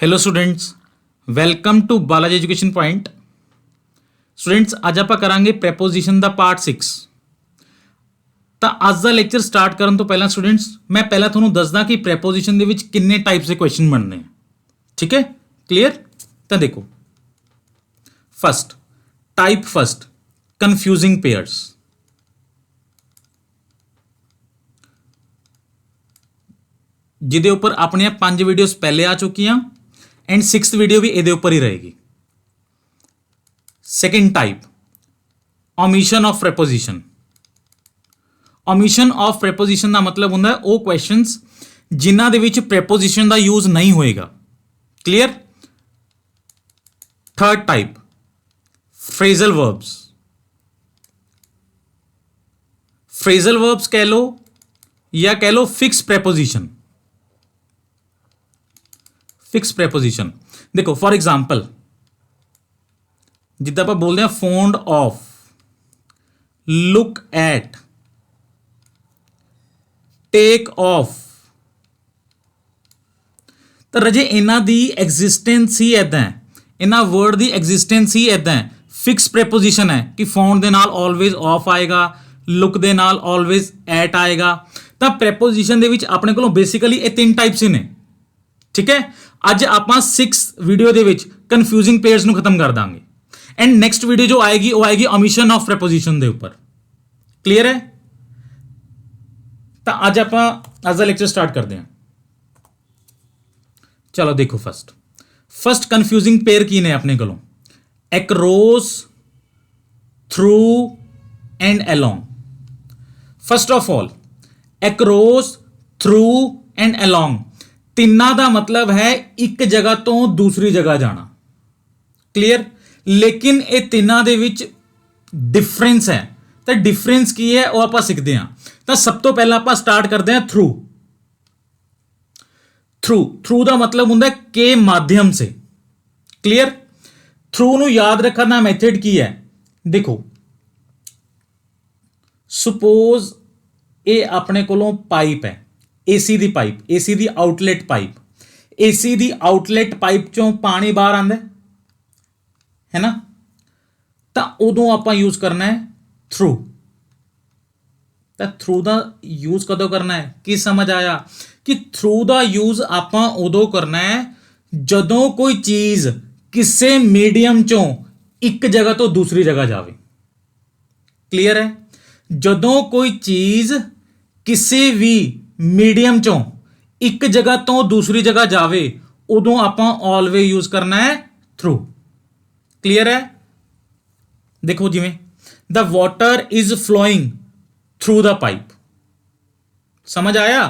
Hello students, welcome to Balaji education point. Students ਅੱਜ ਆਪਾਂ ਕਰਾਂਗੇ ਪ੍ਰੈਪੋਜੀਸ਼ਨ ਦਾ ਪਾਰਟ 6। ਤਾਂ ਅੱਜ ਦਾ ਲੈਕਚਰ ਸਟਾਰਟ ਕਰਨ ਤੋਂ ਪਹਿਲਾਂ ਸਟੂਡੈਂਟਸ ਮੈਂ ਪਹਿਲਾਂ ਤੁਹਾਨੂੰ ਦੱਸਦਾ ਕਿ ਪ੍ਰੈਪੋਜੀਸ਼ਨ ਦੇ ਵਿੱਚ ਕਿੰਨੇ ਟਾਈਪਸ ਦੇ ਕੁਐਸਚਨ ਬਣਦੇ ਆ। ਠੀਕ ਹੈ, ਕਲੀਅਰ? ਤਾਂ ਦੇਖੋ, first type, first confusing pairs. ਜਿਹਦੇ ਉੱਪਰ ਆਪਣੀਆਂ 5 ਵੀਡੀਓਜ਼ ਪਹਿਲੇ ਆ ਚੁੱਕੀਆਂ एंड 6th वीडियो भी ये ऊपर ही रहेगी। Second type omission of preposition. Omission of preposition का मतलब होंगे वो क्वेश्चंस जिन्हां दे विच प्रेपोजिशन का यूज नहीं होएगा। Clear? Third type phrasal verbs. Phrasal verbs कह लो या कह लो फिक्स प्रेपोजिशन। फिक्स प्रेपोजिशन देखो, फॉर एग्जाम्पल जिद्दां आपां बोलदे हां fond of, look at, take off. तो रजे इन्हां दी एग्जिस्टेंस ही इदां है, इन्हां वर्ड दी एग्जिस्टेंस ही इदां है। फिक्स प्रेपोजिशन है कि फॉन्ड दे नाल ऑलवेज ऑफ आएगा, लुक दे नाल ऑलवेज एट आएगा। तो प्रेपोजिशन दे विच अपने कोलों बेसिकली ये 3 टाइप्स ही ने। ठीक है, ਅੱਜ ਆਪਾਂ 6 ਵੀਡੀਓ ਦੇ ਵਿੱਚ ਕਨਫਿਊਜ਼ਿੰਗ ਪੇਅਰਸ ਨੂੰ ਖਤਮ ਕਰ ਦਾਂਗੇ ਐਂਡ ਨੈਕਸਟ ਵੀਡੀਓ ਜੋ ਆਏਗੀ ਉਹ ਆਏਗੀ ਓਮਿਸ਼ਨ ਆਫ ਪ੍ਰੈਪੋਜੀਸ਼ਨ ਦੇ ਉੱਪਰ। ਕਲੀਅਰ ਹੈ? ਤਾਂ ਅੱਜ ਆਪਾਂ ਅੱਜ ਦਾ ਲੈਕਚਰ ਸਟਾਰਟ ਕਰਦੇ ਹਾਂ। ਚਲੋ ਦੇਖੋ, ਫਸਟ ਕਨਫਿਊਜ਼ਿੰਗ ਪੇਅਰ ਕੀ ਨੇ ਆਪਣੇ ਕੋਲੋਂ? Across, through and along. First of all across, through and along, ਤਿੰਨਾਂ ਦਾ ਮਤਲਬ ਹੈ ਇੱਕ ਜਗ੍ਹਾ ਤੋਂ ਦੂਸਰੀ ਜਗ੍ਹਾ ਜਾਣਾ। ਕਲੀਅਰ? ਲੇਕਿਨ ਇਹ ਤਿੰਨਾਂ ਦੇ ਵਿੱਚ ਡਿਫਰੈਂਸ ਹੈ। ਤਾਂ ਡਿਫਰੈਂਸ ਕੀ ਹੈ ਉਹ ਆਪਾਂ ਸਿੱਖਦੇ ਹਾਂ। ਤਾਂ ਸਭ ਤੋਂ ਪਹਿਲਾਂ ਆਪਾਂ ਸਟਾਰਟ ਕਰਦੇ ਹਾਂ ਥਰੂ। ਥਰੂ ਦਾ ਮਤਲਬ ਹੁੰਦਾ ਕੇ ਮਾਧਿਅਮ ਸੇ। ਕਲੀਅਰ? ਥਰੂ ਨੂੰ ਯਾਦ ਰੱਖਣ ਦਾ ਮੈਥਡ ਕੀ ਹੈ? ਦੇਖੋ, ਸਪੋਜ਼ ਇਹ ਆਪਣੇ ਕੋਲੋਂ ਪਾਈਪ ਹੈ, एसी दी पाइप, एसी दी आउटलेट पाइप, एसी दी आउटलेट पाइप चों पानी बाहर आंदा है ना। तो उदों आपां यूज करना है थ्रू। तो थ्रू दा यूज कदों करना है? की समझ आया कि थ्रू दा यूज आपां उदों करना है जदों कोई चीज किसी मीडियम चों एक जगह तो दूसरी जगह जावे। क्लियर है? जदों कोई चीज किसी भी मीडियम चों एक जगह तो दूसरी जगह जावे उदों आपां ऑलवेज यूज करना है थ्रू। क्लियर है? देखो, जिवें the water is flowing through the pipe. समझ आया?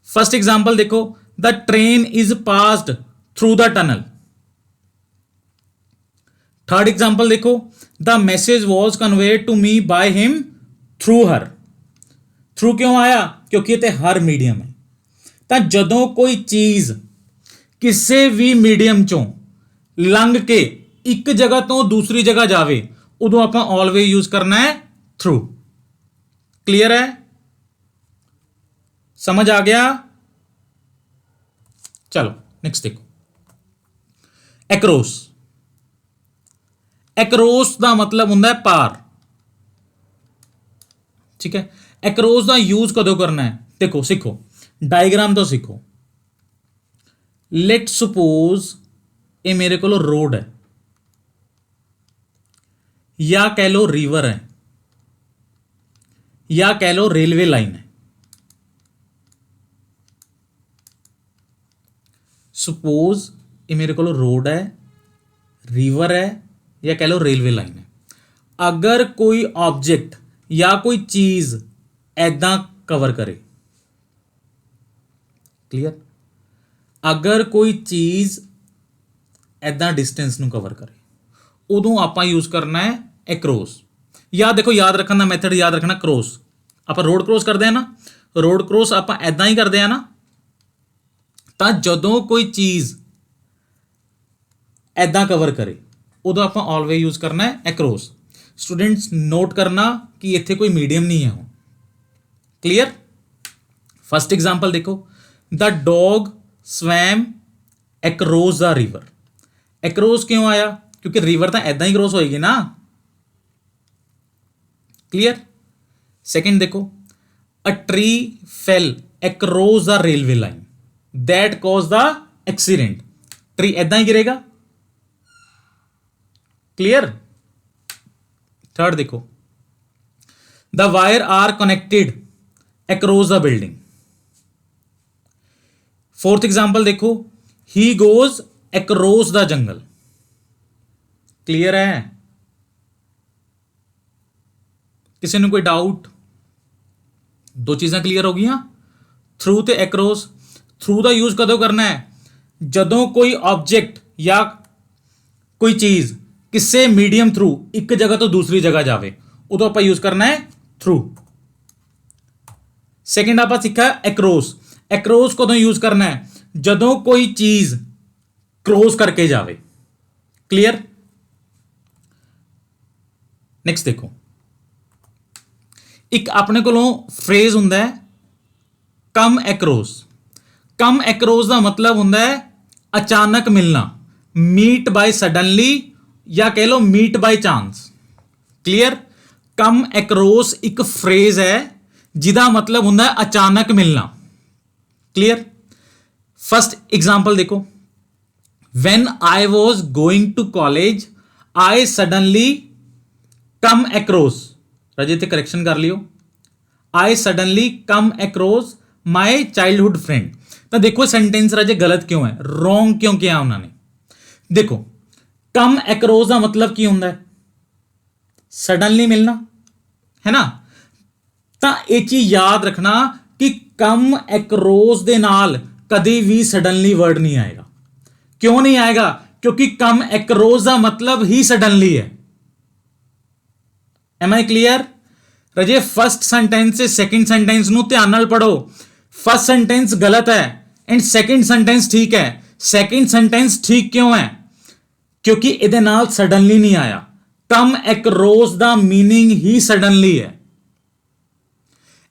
फर्स्ट एग्जांपल देखो, the train is passed through the tunnel. Third example देखो, the message was conveyed to me by him through her. Through क्यों आया? क्योंकि ये हर मीडियम है। तो जदों कोई चीज किसी भी मीडियम चों लंघ के एक जगह तो दूसरी जगह जावे उदों आपां ऑलवेज यूज करना है थ्रू। क्लियर है? समझ आ गया? चलो नेक्स्ट देखो, एक्रॉस। एक्रॉस का मतलब हुंदा है पार। ठीक है, एक्रॉस का यूज कदों करना है? देखो, सीखो, डायग्राम तो सीखो। लेट सपोज ये मेरे को रोड है या कह लो रिवर है या कह लो रेलवे लाइन है। सपोज ये मेरे को रोड है, रिवर है या कह लो रेलवे लाइन है। अगर कोई ऑब्जेक्ट या कोई चीज ऐदां कवर करे, क्लियर? अगर कोई चीज ऐदां डिस्टेंस नूं कवर करे उदों आपां यूज करना है एक्रॉस। या देखो, याद रखने का मैथड याद रखना, क्रॉस आपां रोड क्रॉस करते हैं ना, रोड क्रॉस आपां ऐदां ही करते हैं ना। तो जदों कोई चीज ऐदां कवर करे उदों आपां ऑलवेज यूज करना है एक्रॉस। स्टूडेंट्स नोट करना कि इत्थे कोई मीडियम नहीं है। क्लियर? फर्स्ट एग्जाम्पल देखो, the dog swam across the river. Across ਕਿਉਂ ਆਇਆ? ਕਿਉਂਕਿ ਰਿਵਰ ਤਾਂ ਐਦਾਂ ਹੀ ਕ੍ਰੋਸ ਹੋਏਗੀ ਨਾ। क्लियर। सेकंड देखो, a tree fell across the railway line that caused the accident। Tree ऐदा ही गिरेगा। क्लियर। थर्ड देखो, the wire are connected across the building। Fourth example देखो, he goes across the jungle। Clear है? किसी ने कोई डाउट? दो चीज़ां क्लीयर हो गई। थ्रू ते एक्रोस। थ्रू का यूज कदों करना है? जदों कोई ऑब्जेक्ट या कोई चीज किसी मीडियम थ्रू एक जगह तो दूसरी जगह जाए, उदों आप यूज करना है थ्रू। सेकेंड आप सीखा एक्रोस। एक्रोस कदों यूज करना है? जदों कोई चीज क्रॉस करके जाए। क्लियर। नेक्स्ट देखो, एक अपने को फ्रेज हुंदा है कम एक्रोस। कम एक्रोस का मतलब हुंदा है अचानक मिलना, मीट बाय सडनली, या कह लो meet by chance. Clear. Come across एक फ्रेज है जिदा मतलब हुंदा है अचानक मिलना। क्लियर। फर्स्ट एग्जाम्पल देखो, when I was going to college I suddenly come across. राजे ते करेक्शन कर लियो, I suddenly come across my childhood friend. तो देखो सेंटेंस राजे गलत क्यों है, रॉन्ग क्यों किया उन्होंने? देखो कम एक्रोस का मतलब की होंगे? सडनली मिलना, है ना। तो यह चीज याद रखना कि कम एक्रोस दे नाल कभी भी सडनली वर्ड नहीं आएगा। क्यों नहीं आएगा? क्योंकि कम एक्रोस का मतलब ही सडनली है। Am I clear? रजे फर्स्ट सेंटेंस से सेकंड सेंटेंस नु ध्यान नाल पढ़ो। फर्स्ट सेंटेंस गलत है एंड सेकंड सेंटेंस ठीक है। सेकंड सेंटेंस ठीक क्यों है? क्योंकि इहदे नाल सडनली नहीं आया। कम एक्रोस दा मीनिंग ही सडनली है।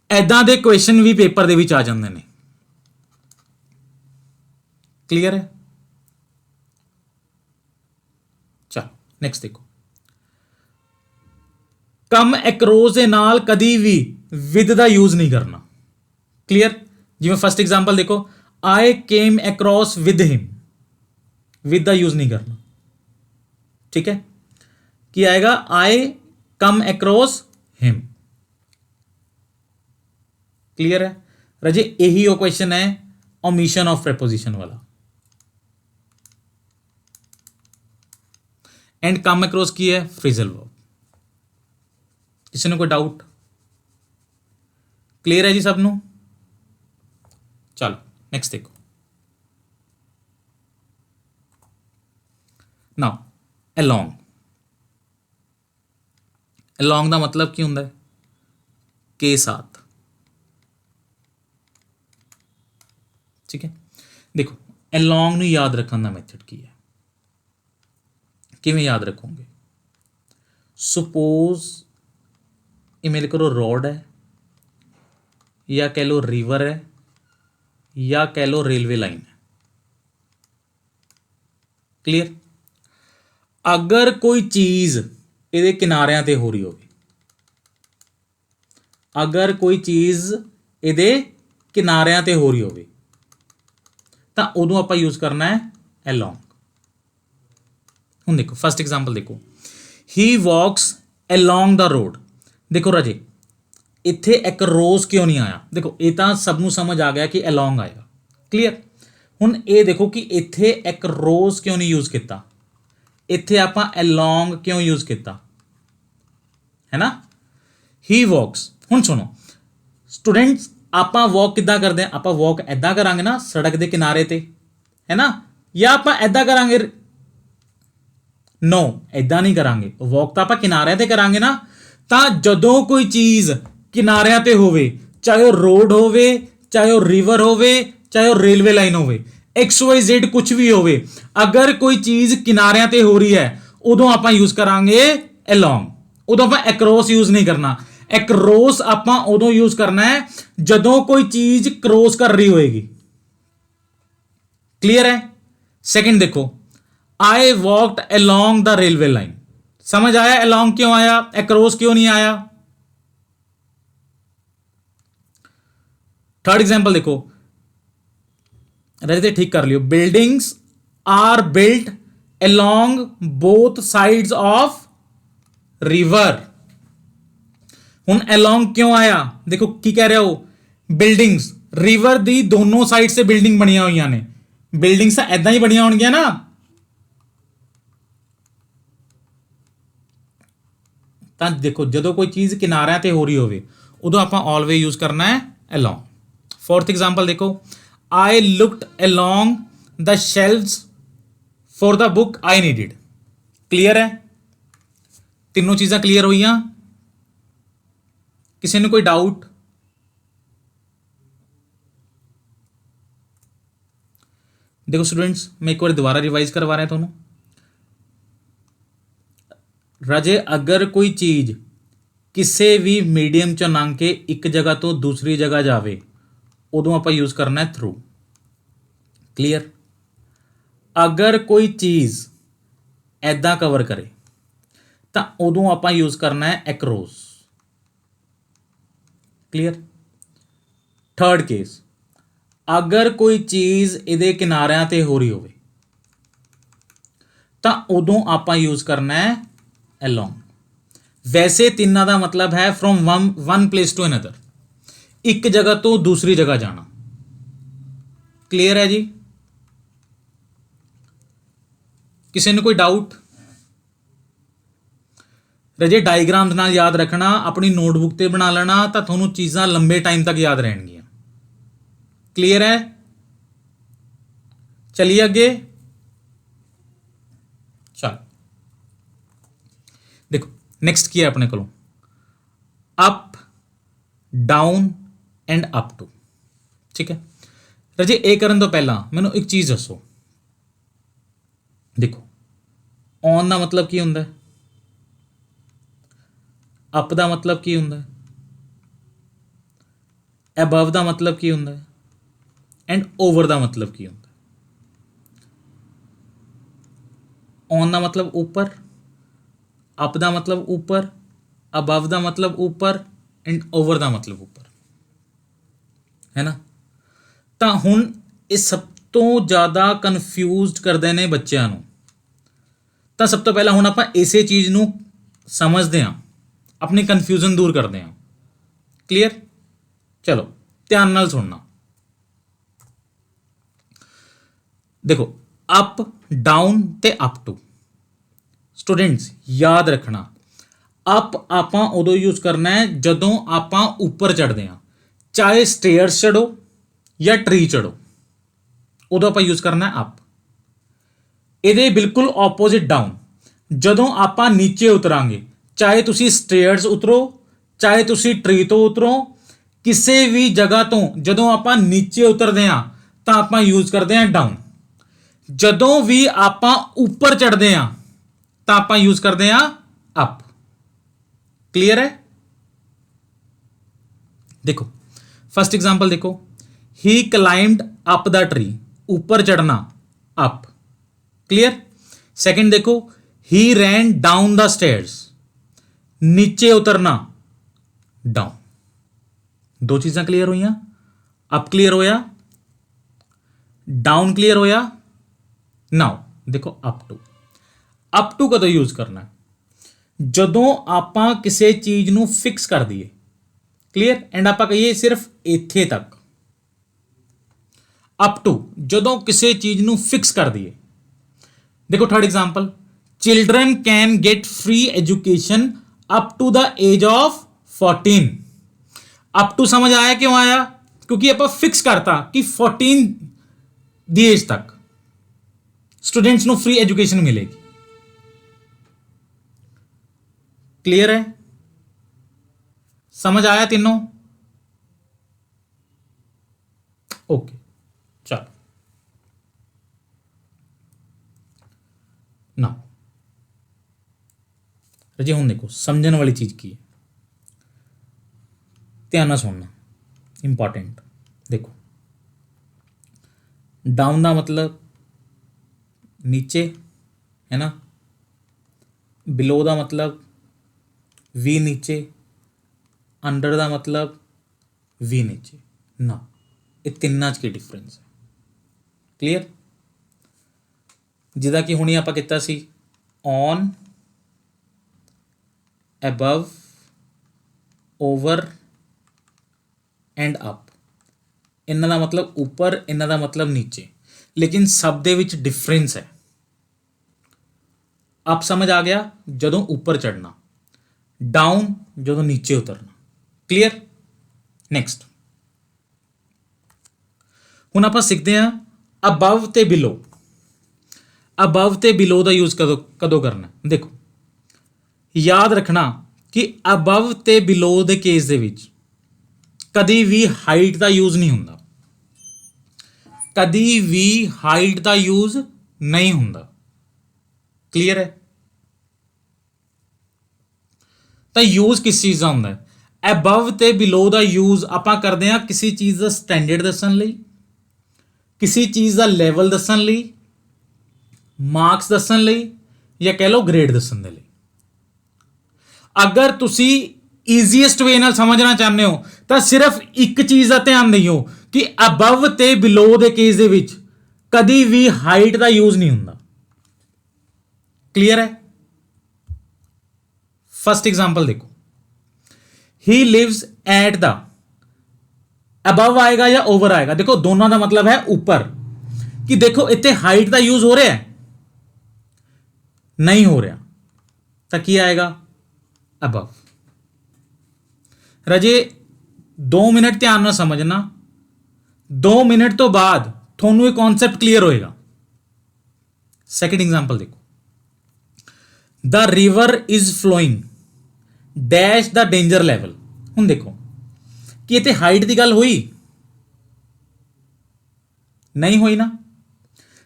ऐदां दे क्वेश्चन भी पेपर दे विच आ जांदे ने। क्लियर है? चलो नेक्स्ट देखो, कम एक्रोस दे नाल कदी भी विद दा यूज नहीं करना। क्लियर। जिवें फर्स्ट एग्जाम्पल देखो, I came across with him, with दा यूज नहीं करना। ठीक है। कि आएगा I come across him. Clear है राजे? यही वो क्वेश्चन है ओमिशन ऑफ प्रेपोजिशन वाला। एंड कम अक्रॉस की है फ्रेजल वर्ब। किसी ने कोई डाउट? क्लियर है जी सबनों? चलो नेक्स्ट देखो, नाउ अलोंग। अलोंग का मतलब की होंगे? के साथ। ठीक है। देखो अलोंग नूं याद रखने का मैथड की है, किवें याद रखोगे? सुपोज ये मेरे को रोड है, या कह लो रिवर है, या कह लो रेलवे लाइन है। क्लियर। अगर कोई चीज ये किनारियां ते हो रही हो, अगर कोई चीज ये किनारियां ते हो रही हो, तो उदों आप यूज करना है अलोंग। हुण देखो फर्स्ट एग्जाम्पल देखो, ही वॉक्स अलोंग द रोड। देखो राजे इत्थे एक्रोस क्यों नहीं आया? देखो ये तो सबनों समझ आ गया कि अलोंग आएगा। क्लियर। हुण ये देखो कि इत्थे एक्रोस क्यों नहीं यूज किया, इत्थे आपां अलोंग क्यों यूज किया, है ना। ही वॉक्स। हुण सुनो स्टूडेंट्स, आपां वॉक किद्दां करदे हैं? आपां वॉक ऐदां करांगे ना सड़क के किनारे ते, है ना, या आपां ऐदां करांगे? नो, ऐदां नहीं करांगे। वॉक तो आपां किनारियां ते करांगे ना। तो जदों कोई चीज किनारियां ते होवे, चाहे वो रोड होवे, चाहे वो रिवर होवे, चाहे वो रेलवे लाइन होवे, XYZ कुछ भी होवे, अगर कोई चीज किनारियां ते हो रही है उदों आपां यूज करांगे अलोंग। उदों आपां एक्रोस यूज नहीं करना। एक्रोस आपां उदों यूज करना है जदों कोई चीज क्रॉस कर रही होएगी। क्लियर है? सेकंड देखो, I walked along the railway line. समझ आया अलोंग क्यों आया, अक्रॉस क्यों नहीं आया? थर्ड एग्जांपल देखो, रहते ठीक कर लियो, buildings are built along both sides of river. हुन अलोंग क्यों आया, देखो की कह रहे हो, बिल्डिंग्स रिवर दी दोनों साइड से बिल्डिंग बनिया हुई ने, बिल्डिंग्स ऐदा ही बनिया होणगियां ना। ਤਾਂ ਦੇਖੋ ਜਦੋਂ ਕੋਈ ਚੀਜ਼ ਕਿਨਾਰਿਆਂ ਤੇ ਹੋ ਰਹੀ ਹੋਵੇ ਉਦੋਂ ਆਪਾਂ ਆਲਵੇਜ਼ ਯੂਜ਼ ਕਰਨਾ ਹੈ ਅਲੋਂਗ। ਫੋਰਥ ਐਗਜ਼ਾਮਪਲ ਦੇਖੋ, I looked along the shelves for the book I needed. Clear है, तीनों चीज़ां क्लियर हुई? किसी ने कोई डाउट? देखो स्टूडेंट्स, मैं एक बार दोबारा रिवाइज करवा रहा थोनों। राजे अगर कोई चीज़ किसी भी मीडियम चों लंघ के एक जगह तो दूसरी जगह जावे उदों आपां यूज़ करना है थ्रू। क्लियर? अगर कोई चीज़ ऐदा कवर करे तो उदों आपां यूज़ करना है एक्रॉस। क्लियर? थर्ड केस, अगर कोई चीज़ इहदे किनारियां ते हो रही होवे तो उदों आपां यूज़ करना है अलोंग। वैसे तिना का मतलब है from one place to another, एक जगह तो दूसरी जगह जाना। क्लियर है जी? किसी ने कोई डाउट? रजे डायग्राम्स नाल याद रखना, अपनी नोटबुक ते बना लेना तो थोनों चीज़ां लंबे टाइम तक याद रहनगियां। क्लियर है? चलिए अगे। चल देखो नेक्स्ट किया अपने को, up down and up to. ठीक है रजे, ये करन तो पहला मैनू एक चीज़ दसो। देखो ऑन का मतलब की हुंदा है, अप का मतलब की हुंदा है, अबव का मतलब की हुंदा है, एंड ओवर का मतलब की हुंदा है। ऑन का मतलब ऊपर, अप का मतलब ऊपर, अबव का मतलब ऊपर, एंड ओवर का मतलब ऊपर, है ना। तो हुण ये सब तो ज़्यादा कन्फ्यूज़ करते हैं बच्चों को। तो सब तो पहला हुण आपां इसे चीज़ नूं समझते हैं, अपनी कन्फ्यूजन दूर करते हैं। क्लियर? चलो ध्यान नाल सुनना। देखो अप डाउन ते अप टू, स्टूडेंट्स याद रखना, अप आपां उदों यूज़ करना है जदों आपां उपर चढ़ते हैं, चाहे स्टेयर्स चढ़ो या ट्री चढ़ो, उदों आपां यूज़ करना है अप। ਇਹਦੇ बिल्कुल ऑपोजिट डाउन, जदों आपां नीचे उतरांगे, चाहे तुसी स्टेयर्स उतरो चाहे तुसी ट्री तो उतरो, किसी भी जगह तो जदों आपां नीचे उतरते हैं तो आपां यूज़ करते हैं डाउन, जदों भी आपां उपर चढ़ते हैं तो आपां यूज़ करते हैं अप। क्लियर है? देखो फर्स्ट एग्जांपल देखो, ही क्लाइंब्ड अप द ट्री, ऊपर चढ़ना अप। क्लियर? सेकंड देखो, ही रैन डाउन द स्टेयर्स, नीचे उतरना डाउन। दो चीज़ां क्लियर हुई, अप क्लियर होया, डाउन क्लियर होया। नाउ देखो अप टू कदों यूज़ करना है, जदों आपां किसी चीज़ नूं फिक्स कर दईए। क्लियर? एंड आपां कहिए सिर्फ इत्थे तक। अप टू जदों किसी चीज़ नूं फिक्स कर दईए। देखो third example, children can get free education up to the age of 14। Up to समझ आया क्यों आया? क्योंकि आप फिक्स करता कि 14 दी एज तक स्टूडेंट्स को फ्री एजुकेशन मिलेगी। क्लियर है? समझ आया तीनों? ओके चलो ना रजे हूँ देखो समझने वाली चीज़ की है, ध्यान सुनना इंपॉर्टेंट। देखो डाउन का मतलब नीचे, है ना। बिलो का मतलब वी नीचे, अंडर का मतलब वी नीचे ना। ये तिन्ना च की डिफरेंस है। क्लीयर। जिदा कि हुणी आपां कीता सी on, above, over and up. इन्हां दा मतलब उपर, इन्हां दा मतलब नीचे, लेकिन सब दे विच डिफरेंस है। अप समझ आ गया जदों उपर चढ़ना, डाउन जदों नीचे उतरना। क्लीयर। नैक्सट हुण आपां सीखते हैं अबव ते बिलो। अबव ते बिलो का यूज कदों करना। देखो याद रखना कि अबव ते बिलो के केस दे विच कदी भी हाइट का यूज नहीं हुंदा, कदी भी हाइट का यूज नहीं हुंदा। क्लीयर है। तो यूज किस चीज़ का हुंदा है? अबव ते बिलो का यूज आपां करते हैं किसी चीज़ का स्टैंडर्ड दस्सण लई, किसी चीज़ का लैवल दस्सण लई, मार्क्स दस्सण लई, या कह लो ग्रेड दस्सण दे लई। अगर तुसी ईजीएस्ट वे नाल समझना चाहते हो तो सिर्फ एक चीज़ का ध्यान दियो कि अबव ते बिलो के केस दे विच कदी भी हाइट का यूज नहीं हुंदा। क्लीयर है। फर्स्ट एग्जांपल देखो, he lives at the, above आएगा या ओवर आएगा? देखो दोनों का मतलब है ऊपर, कि देखो इतने हाइट का यूज हो रहा है, नहीं हो रहा, तो की आएगा? अबव। रजे 2 मिनट ध्यान ना समझना, 2 मिनट तो बाद थोनू एक कॉन्सेप्ट क्लियर होएगा। सेकंड एग्जांपल देखो, the river is flowing dash the danger level. हुण देखो कि इतने हाइट की गल हुई? नहीं हुई ना।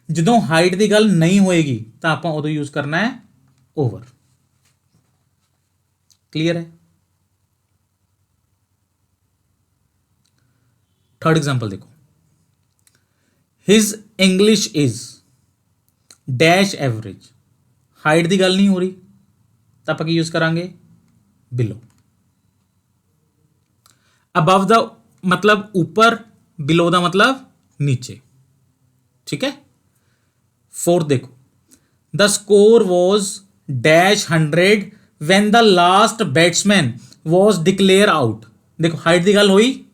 जदों हाइट की गल नहीं होएगी तो आप उदों यूज करना है ओवर। क्लियर है। थर्ड एग्जांपल देखो, his English is dash average. Height की गल नहीं हो रही तो आप यूज करांगे बिलो। अबव द मतलब ऊपर, बिलो दा मतलब नीचे। ठीक है। फोर्थ देखो, the score was dash 100 when the last batsman was declare out. देखो हाइट की गल हुई?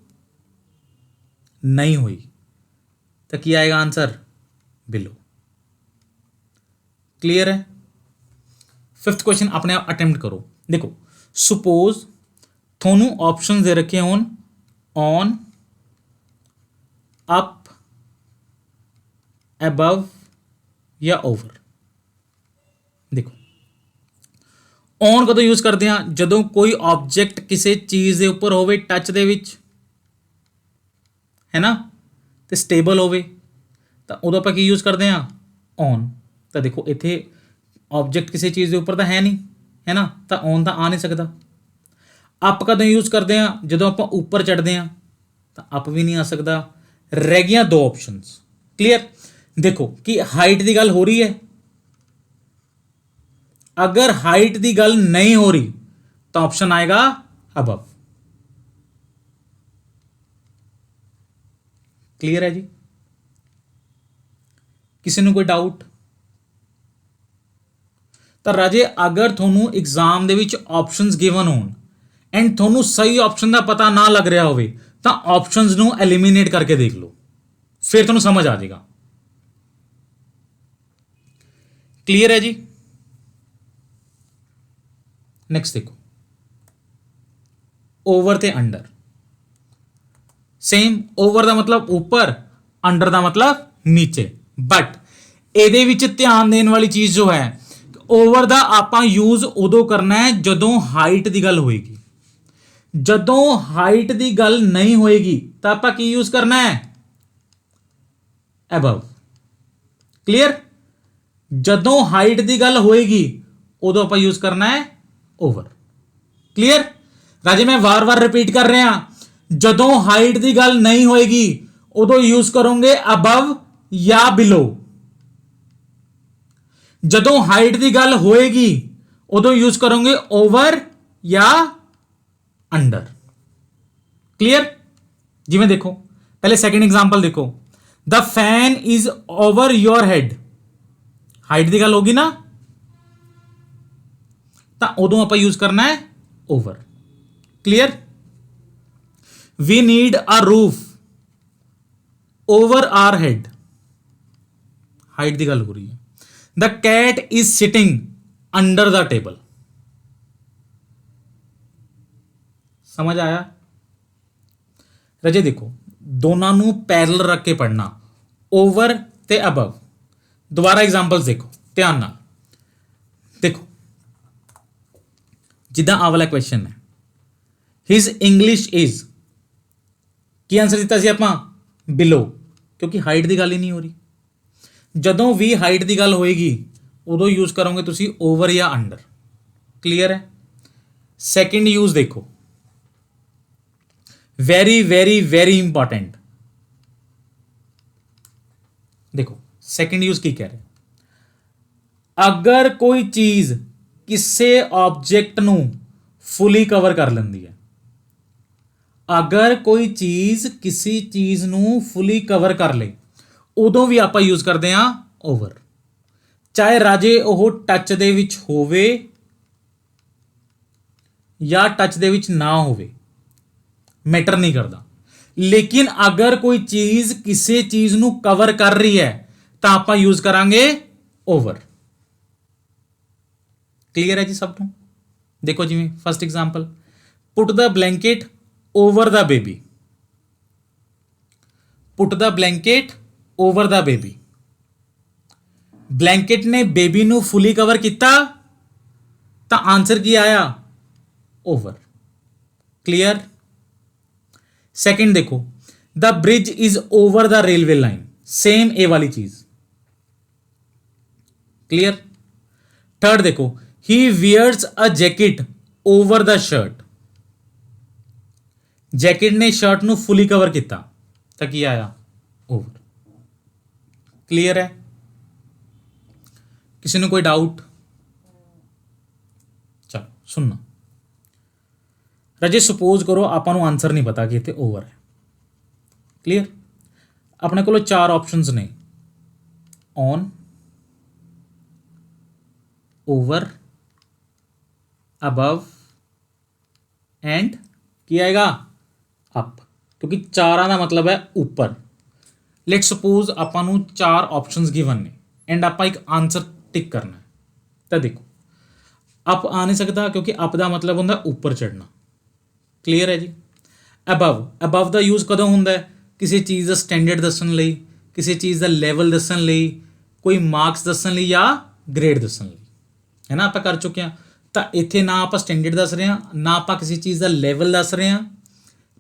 नहीं हुई, तो क्या आएगा आंसर? बिलो। क्लियर है। फिफ्थ क्वेश्चन अपने आप अटेम्प्ट करो। देखो सुपोज थोनू ऑप्शन दे रखे होन ऑन, अप, अबव या ओवर। देखो ऑन कदों यूज करते हैं? जदों कोई ऑब्जेक्ट किसी चीज़ के उपर होवे, टच दे विच, है ना, तो स्टेबल होवे, तो उदों आपां की यूज करते हैं? ऑन। तो देखो इत्थे ऑब्जेक्ट किसी चीज़ के उपर तो है नहीं, है ना, तो ऑन तो आ नहीं सकता। अप कदों यूज करते हैं? जदों आपां उपर चढ़ते हैं, तो अप भी नहीं आ सकता। रह गया 2 ऑप्शंस। क्लियर। देखो कि हाइट की गल हो रही है, अगर हाइट की गल नहीं हो रही तो ऑप्शन आएगा अबव। क्लियर है जी। किसी ने कोई डाउट? तो राजे अगर थोनू एग्जाम दे विच ऑप्शंस गिवन होन एंड थोनू सही ऑप्शन का पता ना लग रहा होवे, तो ऑप्शंस नू एलिमिनेट करके देख लो, फिर थोनू समझ आ जाएगा। क्लियर है जी। नेक्स्ट देखो, ओवर ते अंडर। सेम, ओवर का मतलब ऊपर, अंडर का मतलब नीचे। बट ਇਹਦੇ ਵਿੱਚ ध्यान देने वाली चीज जो है, ओवर का आपां यूज उदों करना है जदों हाइट की गल होएगी। जदों हाइट की गल नहीं होएगी तो आपां की यूज करना है? अबव। क्लियर। जदों हाइट की गल होएगी उदों आपां यूज करना है ओवर। क्लियर। राजे मैं वार वार रिपीट कर रहा, जदों हाइट की गल नहीं होएगी उदों यूज करोगे अबव या बिलो। ਜਦੋਂ ਹਾਈਟ ਦੀ ਗੱਲ ਹੋਏਗੀ ਉਦੋਂ ਯੂਜ਼ ਕਰੋਗੇ ਓਵਰ ਜਾਂ ਅੰਡਰ। क्लियर? जिमें देखो पहले सेकंड एग्जांपल देखो, the fan is over your head, height की गल होगी ना, तो उदों आप यूज करना है over. Clear? We need a roof over our head, height की गल हो रही है। The cat is sitting under the table, समझ आया? रजे देखो दोनों नू पैरल रख के पढ़ना, ओवर ते अबव। दोबारा एग्जांपल्स देखो ध्यान नाल, देखो जिदा आ वाला क्वेश्चन है, हिज इंग्लिश इज, की आंसर दिता सी आपां बिलो, क्योंकि हाइट की गल ही नहीं हो रही। जदों भी हाइट की गल होएगी उदों यूज करोगे तुसी ओवर या अंडर। क्लियर है? सैकेंड यूज देखो, वेरी वेरी वेरी इंपॉर्टेंट, देखो सेकंड यूज की कह रहे, अगर कोई चीज किसी ऑब्जेक्ट नू फुली कवर कर लेंदी है, अगर कोई चीज किसी चीज नू फुली कवर कर ले उदों भी आप यूज करते हैं ओवर, चाहे राजे ओह टच दे विच होवे या टच दे विच ना होवे, मैटर नहीं करता। लेकिन अगर कोई चीज किसी चीज नू कवर कर रही है तो आप यूज करांगे ओवर। क्लियर है जी सब नू? देखो जिवें first example, put the blanket over the baby, put the blanket over the baby, blanket ने बेबी नू फुली कवर किया तो आंसर की आया ओवर। क्लियर? सेकंड देखो, the bridge is over the railway line, same ए वाली चीज। क्लियर? थर्ड देखो, he wears a jacket over the shirt, jacket ने शर्ट नू फुली कवर किया तो की आया ओवर। क्लियर है? किसी ने कोई डाउट? चलो सुनना रजे, सपोज करो आपां आंसर नहीं पता कि इत्थे ओवर है। क्लियर? अपने को 4 ऑप्शंस ने, ऑन, ओवर, अबव एंड की आएगा अप, क्योंकि चारा का मतलब है ऊपर। लेट सपोज आपां 4 ऑप्शंस गिवन ने एंड आपां एक आंसर टिक करना है, तो देखो अप आ नहीं सकता क्योंकि अप का मतलब होंदा ऊपर चढ़ना। क्लीयर है जी? अबव, अबव का यूज़ कदों होंदा है? किसी चीज़ का स्टैंडर्ड दस्सण लई, किसी चीज़ का लैवल दस्सण लई, कोई मार्क्स दस्सण लई या ग्रेड दस्सण लई, है ना? आप कर चुके हैं। तो इत्थे ना आप स्टैंडर्ड दस रहे हैं, ना आप किसी चीज़ का लैवल दस रहे हैं,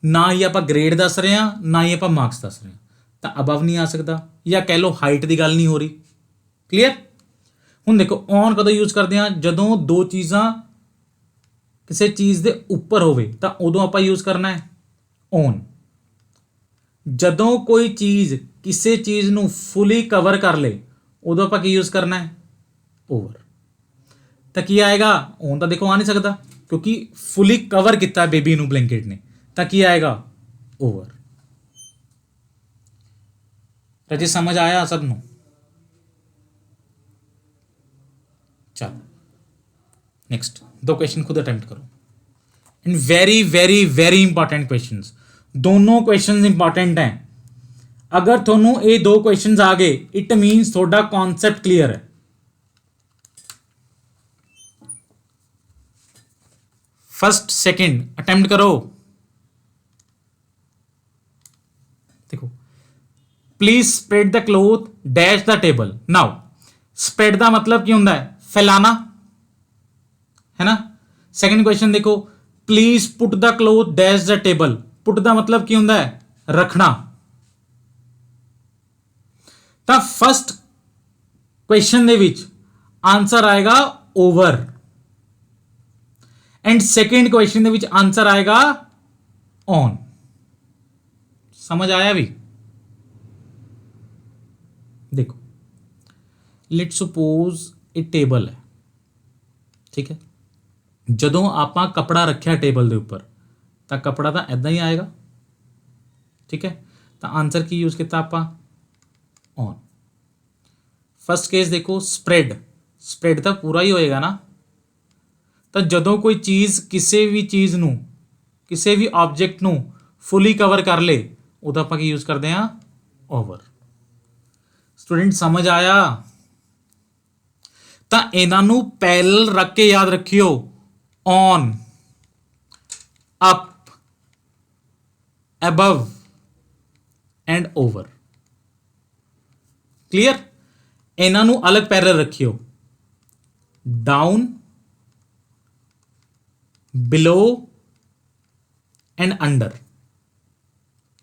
ना ही आप ग्रेड दस रहे हैं, ना ही आप मार्क्स दस रहे हैं, तो अबव नहीं आ सकता, या कह लो हाइट की गल नहीं हो रही। क्लीयर? हुण देखो ऑन कदों यूज़ करते हैं? जदों दो चीज़ां किसी चीज़ के उपर होवे तो उदों आप यूज़ करना है ऑन। जदों कोई चीज़ किसी चीज़ नूं फुली कवर कर ले उदों आप यूज़ करना है ओवर। तो की आएगा? ऑन तो देखो आ नहीं सकता क्योंकि फुली कवर किया बेबी नूं ब्लैंकेट ने, तो की आएगा ओवर। रजे समझ आया सब नूं? चलो नेक्स्ट 2 क्वेश्चन खुद अटेम्प्ट करो, and very very very important questions, दोनों क्वेश्चंस इंपॉर्टेंट हैं। अगर थोनों ये 2 क्वेश्चंस आ गए इट मीन्स थोड़ा कॉन्सेप्ट क्लियर है। फर्स्ट सेकंड अटेम्प्ट करो। देखो, please spread the cloth dash the table. Now spread का मतलब की होंदा है? फैलाना, है ना? सेकंड क्वेश्चन देखो, please put the cloth dash the table. Put का मतलब की होंदा है? रखना। तो फर्स्ट क्वेश्चन दे विच आंसर आएगा ओवर एंड सेकंड क्वेश्चन दे विच आंसर आएगा ऑन। समझ आया भी? देखो लेट सपोज ਇਹ ਟੇਬਲ ਹੈ, ਠੀਕ ਹੈ। ਜਦੋਂ ਆਪਾਂ ਕਪੜਾ ਰੱਖਿਆ ਟੇਬਲ ਦੇ ਉੱਪਰ ਤਾਂ ਕਪੜਾ ਤਾਂ ਇਦਾਂ ਹੀ ਆਏਗਾ, ਠੀਕ ਹੈ। ਤਾਂ ਆਨਸਰ ਕੀ ਯੂਜ਼ ਕੀਤਾ ਆਪਾਂ? ਔਨ। ਫਸਟ ਕੇਸ ਦੇਖੋ, ਸਪਰੈਡ, ਸਪਰੈਡ ਤਾਂ ਪੂਰਾ ਹੀ ਹੋਏਗਾ ਨਾ। ਤਾਂ ਜਦੋਂ ਕੋਈ ਚੀਜ਼ ਕਿਸੇ ਵੀ ਚੀਜ਼ ਨੂੰ, ਕਿਸੇ ਵੀ ਆਬਜੈਕਟ ਨੂੰ ਫੁੱਲੀ ਕਵਰ ਕਰ ਲੇ, ਉਹਦਾ ਆਪਾਂ ਕੀ ਯੂਜ਼ ਕਰਦੇ ਹਾਂ? ਓਵਰ। ਸਟੂਡੈਂਟ ਸਮਝ ਆਇਆ? ਤਾਂ ਇਹਨਾਂ ਨੂੰ ਪੈਰਲਲ ਰੱਖ ਕੇ ਯਾਦ ਰੱਖਿਓ, on, up, above and over. Clear? ਇਹਨਾਂ ਨੂੰ ਅਲੱਗ ਪੈਰਲਲ ਰੱਖਿਓ, ਡਾਊਨ, ਬਿਲੋ ਐਂਡ ਅੰਡਰ।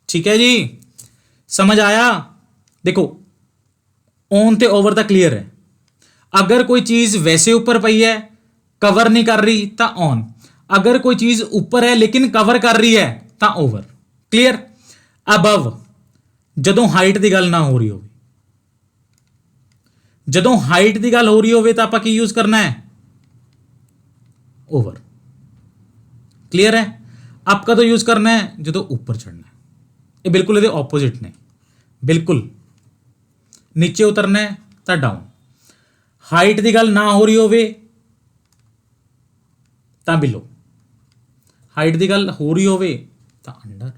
ਠੀਕ ਹੈ ਜੀ, ਸਮਝ ਆਇਆ? ਦੇਖੋ ਔਨ ਤੇ ਓਵਰ ਤਾਂ ਕਲੀਅਰ ਹੈ। अगर कोई चीज वैसे ऊपर पई है, कवर नहीं कर रही, ता ऑन। अगर कोई चीज ऊपर है लेकिन कवर कर रही है, ता ओवर। क्लियर? अबव, जदों हाइट की गल ना हो रही हो, जदों हाइट की गल हो रही हो तो आपां की यूज करना है? ओवर। क्लियर है? अप कदों यूज करना है? जदों ऊपर चढ़ना है। ये बिल्कुल ये ऑपोजिट ने, बिल्कुल। नीचे उतरना है तो डाउन। हाइट की गल ना हो रही होवे तां बिलो, हाइट की गल हो रही होवे तां अंडर।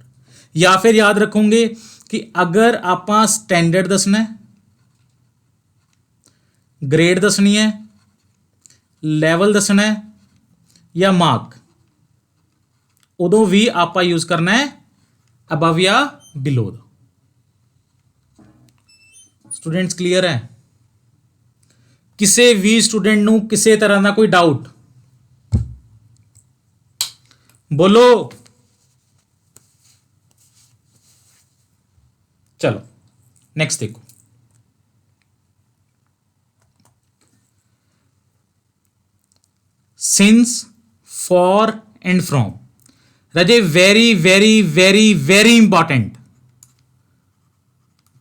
या फिर याद रखोगे कि अगर आपां स्टैंडर्ड दसना है, ग्रेड दसनी है, लैवल दसना है या मार्क, उदों भी आपां यूज करना है अबव या बिलो दा। स्टूडेंट्स क्लियर है? किसी भी स्टूडेंट नूं किसी तरह का कोई डाउट? बोलो। चलो नेक्स्ट देखो, सिंस, फॉर एंड फ्रॉम। राजे very very very very important,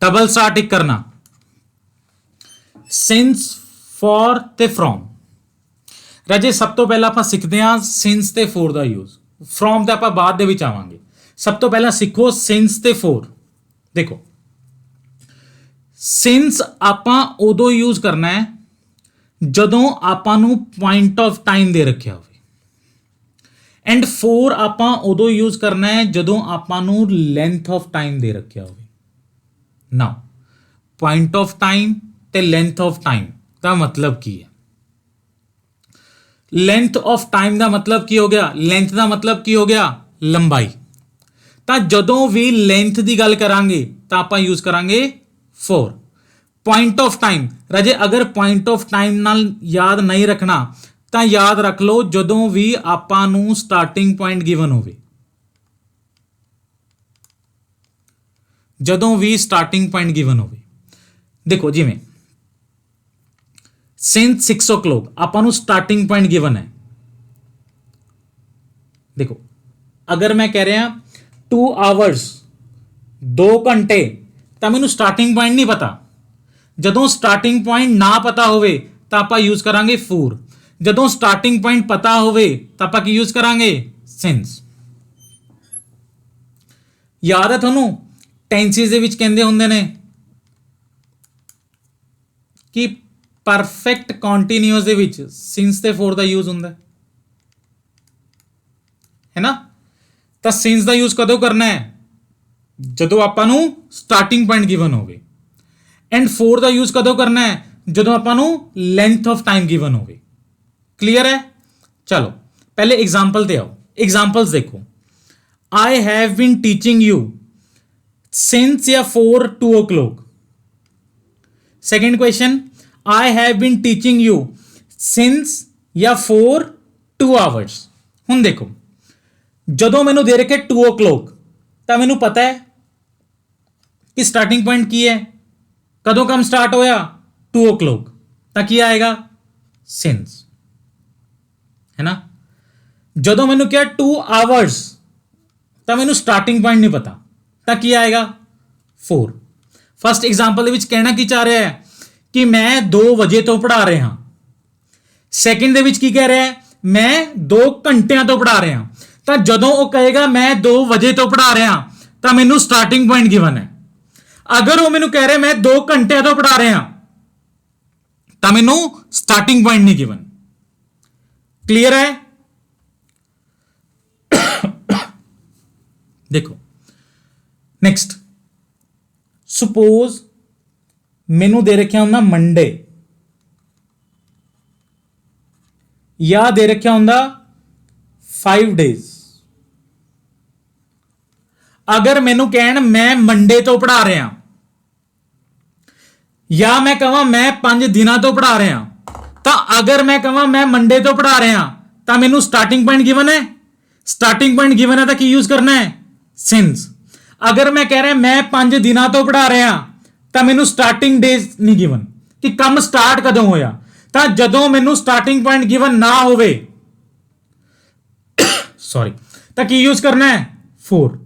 double star tick करना। सिंस, फॉर ते फ्रॉम। राजे सब तो पहला आप सीखते हैं सिंस ते फोर का यूज, फ्रॉम तो आप बाद दे विच आवांगे। सब तो पहला सीखो सिंस ते फोर। देखो सिंस आपां उदों यूज करना है जदों आपां नूं पॉइंट ऑफ टाइम दे रखिया होवे, एंड फोर आपां उदों यूज करना है जदों आपां नूं लेंथ ऑफ टाइम दे रखिया होवे। नाउ पॉइंट ऑफ टाइम ते लेंथ ऑफ टाइम का मतलब की है? लेंथ ऑफ टाइम का मतलब की हो गया? लेंथ का मतलब की हो गया? लंबाई। तो जदों भी लेंथ की गल करांगे तो आप यूज करांगे फोर। पॉइंट ऑफ टाइम, राजे अगर पॉइंट ऑफ टाइम नाल याद नहीं रखना तो याद रख लो जदों भी आपां नूं स्टार्टिंग पॉइंट गिवन होवे, जदों भी स्टार्टिंग पॉइंट गिवन होवे। देखो जिवें सिंस 6 o'clock आपां नूं स्टार्टिंग पॉइंट गिवन है। देखो अगर मैं कह रहा 2 hours 2 घंटे, तो मैनूं स्टार्टिंग पॉइंट नहीं पता। जदों स्टार्टिंग पॉइंट ना पता होवे तो आपां यूज करांगे फोर। जदों स्टार्टिंग पॉइंट पता होवे तो आपां की यूज करांगे? सिंस। याद है तुहानूं टेंसिस दे विच कहंदे हुंदे ने कि परफेक्ट कॉन्टीन्यूअस दे विच सिंस ते फोर का यूज हुंदा है ना। तो सिंस का यूज कदों करना है? जदों आपां नूं स्टार्टिंग पॉइंट गिवन होवे, एंड फोर का यूज कदों करना है? जदों आपां नूं लेंथ ऑफ टाइम गिवन होवे। क्लियर है? चलो पहले एग्जाम्पल ते आओ। एग्जाम्पल्स देखो, I have been teaching you since या 4 2 o'clock। Second question, I have been teaching you since या 4 2 hours। हुण देखो जदों मैनू दे रखे 2 o'clock तो मैनू पता है कि स्टार्टिंग पॉइंट की है, कदों काम स्टार्ट होया 2 o'clock, तो की आएगा? सिंस, है ना। जदों मैनू क्या 2 hours तो मैनू स्टार्टिंग पॉइंट नहीं पता, तो की आएगा? 4। फर्स्ट एग्जाम्पल कहना की चाह रहा है कि मैं 2 बजे तो पढ़ा रहा, ਸੈਕਿੰਡ ਦੇ ਵਿੱਚ ਕੀ ਕਹਿ ਰਿਹਾ ਹੈ, ਮੈਂ 2 ਘੰਟਿਆਂ ਤੋਂ ਪੜ੍ਹਾ ਰਿਹਾ। ਤਾਂ ਜਦੋਂ ਉਹ ਕਹੇਗਾ ਮੈਂ 2 ਵਜੇ ਤੋਂ ਪੜ੍ਹਾ ਰਿਹਾ ਤਾਂ ਮੈਨੂੰ ਸਟਾਰਟਿੰਗ ਪੁਆਇੰਟ ਗਿਵਨ ਹੈ। ਅਗਰ ਉਹ ਮੈਨੂੰ ਕਹਿ ਰਿਹਾ ਮੈਂ 2 ਘੰਟਿਆਂ ਤੋਂ ਪੜ੍ਹਾ ਰਿਹਾ ਤਾਂ ਮੈਨੂੰ ਸਟਾਰਟਿੰਗ ਪੁਆਇੰਟ ਨਹੀਂ ਗਿਵਨ। ਕਲੀਅਰ ਹੈ? ਦੇਖੋ ਨੈਕਸਟ, ਸਪੋਜ਼ ਮੈਨੂੰ ਦੇ ਰੱਖਿਆ ਹੁੰਦਾ ਮੰਡੇ ਜਾਂ ਦੇ ਰੱਖਿਆ ਹੁੰਦਾ 5 ਡੇਜ਼। ਅਗਰ ਮੈਨੂੰ ਕਹਿਣ ਮੈਂ ਮੰਡੇ ਤੋਂ ਪੜ੍ਹਾ ਰਿਹਾ ਜਾਂ ਮੈਂ ਕਹਾਂ ਮੈਂ 5 ਦਿਨਾਂ ਤੋਂ ਪੜ੍ਹਾ ਰਿਹਾ, ਤਾਂ ਅਗਰ ਮੈਂ ਕਹਾਂ ਮੈਂ ਮੰਡੇ ਤੋਂ ਪੜ੍ਹਾ ਰਿਹਾ ਤਾਂ ਮੈਨੂੰ ਸਟਾਰਟਿੰਗ ਪੁਆਇੰਟ ਗਿਵਨ ਹੈ। ਸਟਾਰਟਿੰਗ ਪੁਆਇੰਟ ਗਿਵਨ ਹੈ ਤਾਂ ਕੀ ਯੂਜ਼ ਕਰਨਾ ਹੈ? ਸਿੰਸ। ਅਗਰ ਮੈਂ ਕਹਿ ਰਿਹਾ ਮੈਂ 5 ਦਿਨਾਂ ਤੋਂ ਪੜ੍ਹਾ ਰਿਹਾ ਤਾਂ ਮੈਨੂੰ ਸਟਾਰਟਿੰਗ ਡੇਜ਼ ਨਹੀਂ ਗਿਵਨ ਕਿ ਕੰਮ ਸਟਾਰਟ ਕਦੋਂ ਹੋਇਆ। ਤਾਂ ਜਦੋਂ ਮੈਨੂੰ ਸਟਾਰਟਿੰਗ ਪੁਆਇੰਟ ਗਿਵਨ ਨਾ ਹੋਵੇ ਸੌਰੀ ਤਾਂ ਕੀ ਯੂਜ਼ ਕਰਨਾ ਹੈ? 4।